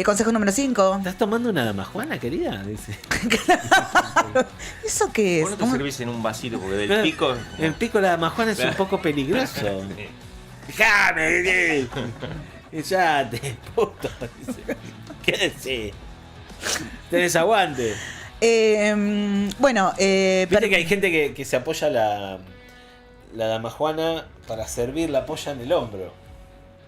Consejo número 5. ¿Estás tomando una damajuana, querida? Dice. ¿Eso qué es? Vos no te ¿Cómo? servís en un vasito porque del pico. El pico de la damajuana es un poco peligroso. ¡Déjame! Ya te puto. Quédese. Tenés aguante. Bueno, Viste que hay gente que se apoya la damajuana para servir, la apoya en el hombro.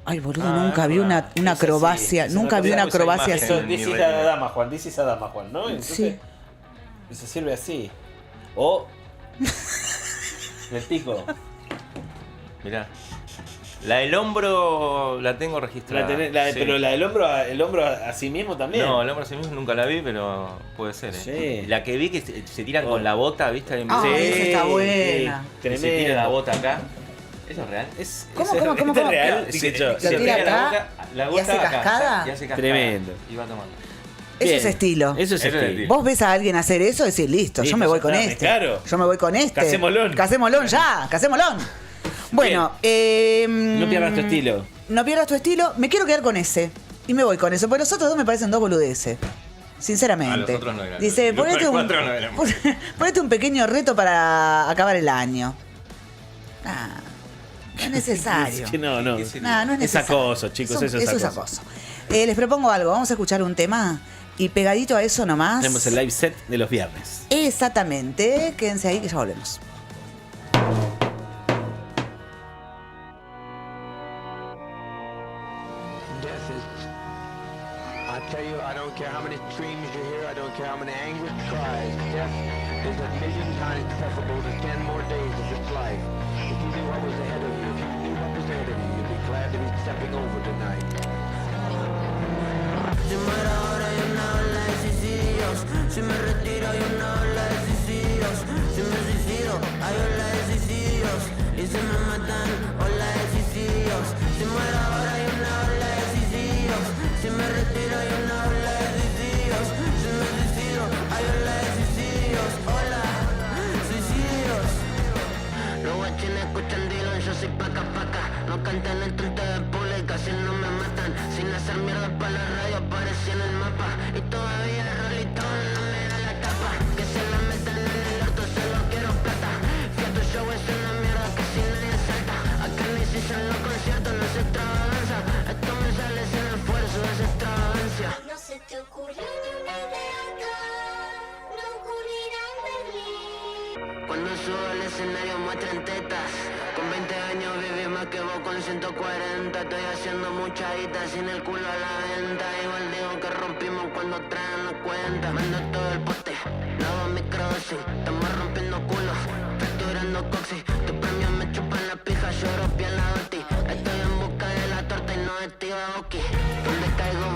Ay, boludo, nunca vi una acrobacia. sí, nunca vi una tenemos esa acrobacia imagen. así. Dice esa dama, Juan. Dice esa dama, Juan, ¿no? Entonces, Sí. se sirve así. O... el pico. Mirá. La del hombro la tengo registrada. Sí. Pero la del hombro, el hombro a sí mismo también. No, el hombro así mismo nunca la vi, pero puede ser. Sí. La que vi que se tiran con la bota, ¿viste? Ah, esa está buena. Que se tira la bota acá. ¿Eso es real? ¿Cómo? ¿Es real? Sí, Dice yo. Se tira acá y hace acá, cascada. y hace cascada. Tremendo. Y va tomando. Eso Bien. es estilo. Eso es Eso es estilo. Vos ves a alguien hacer eso y decís, listo, yo Listo, me voy ya con está, este. claro. Yo me voy con este. Casémoslo. Casémoslo ya, casémoslo. Bueno, No pierdas tu estilo. No pierdas tu estilo. Me quiero quedar con ese. Y me voy con eso. Porque los otros dos me parecen dos boludeces. Sinceramente. Ah, los otros no eran. Dice, Los ponete cuatro no eran. ponete un pequeño reto para acabar el año. Ah, no es necesario. Es que no. No es Es necesario. acoso, chicos, eso es acoso. Les propongo algo. Vamos a escuchar un tema. Y pegadito a eso nomás. Tenemos el live set de los viernes. Exactamente. Quédense ahí que ya volvemos. Death is. I tell you, I don't care how many screams you hear, I don't care how many anguish cries. Death is a million times preferable to 10 more days of this life. If you knew what was ahead of you, if you knew what was ahead of you, you'd be glad to be stepping over tonight. Si muero ahora yo no hablo de suicidios. Si me retiro yo no hablo de suicidios. Si me suicido hay ola de suicidios. Y si me matan ola de suicidios. Si muero ahora yo no hablo de suicidios. Si me retiro yo no hablo de suicidios. Si me suicido hay ola de suicidios. Hola, suicidios. Los guachines escuchan Dylan, yo soy paca. No cantan el tonto de pública si no me matan. Sin hacer mierda para la radio aparecí en el mapa. Y todavía el rolitón no me da la tapa. Que se la metan en el orto, solo quiero plata. Fiato show es una mierda que si nadie salta. Acá ni si son los conciertos, no se extravaganza. Esto me sale sin esfuerzo, es extravagancia. No se te ocurrió ni una idea acá, no ocurrirá en Berlín. Cuando subo al escenario muestran tetas. Con 20 años viví más que vos con 140. Estoy haciendo mucha guita sin el culo a la venta. Igual digo que rompimos cuando traen la cuenta. Mando todo el poste, no hago microdosing. Estamos rompiendo culos, facturando coxi. Tus premios me chupan la pija, lloro piel la doti. Estoy en busca de la torta y no de Tiba Oki. Donde caigo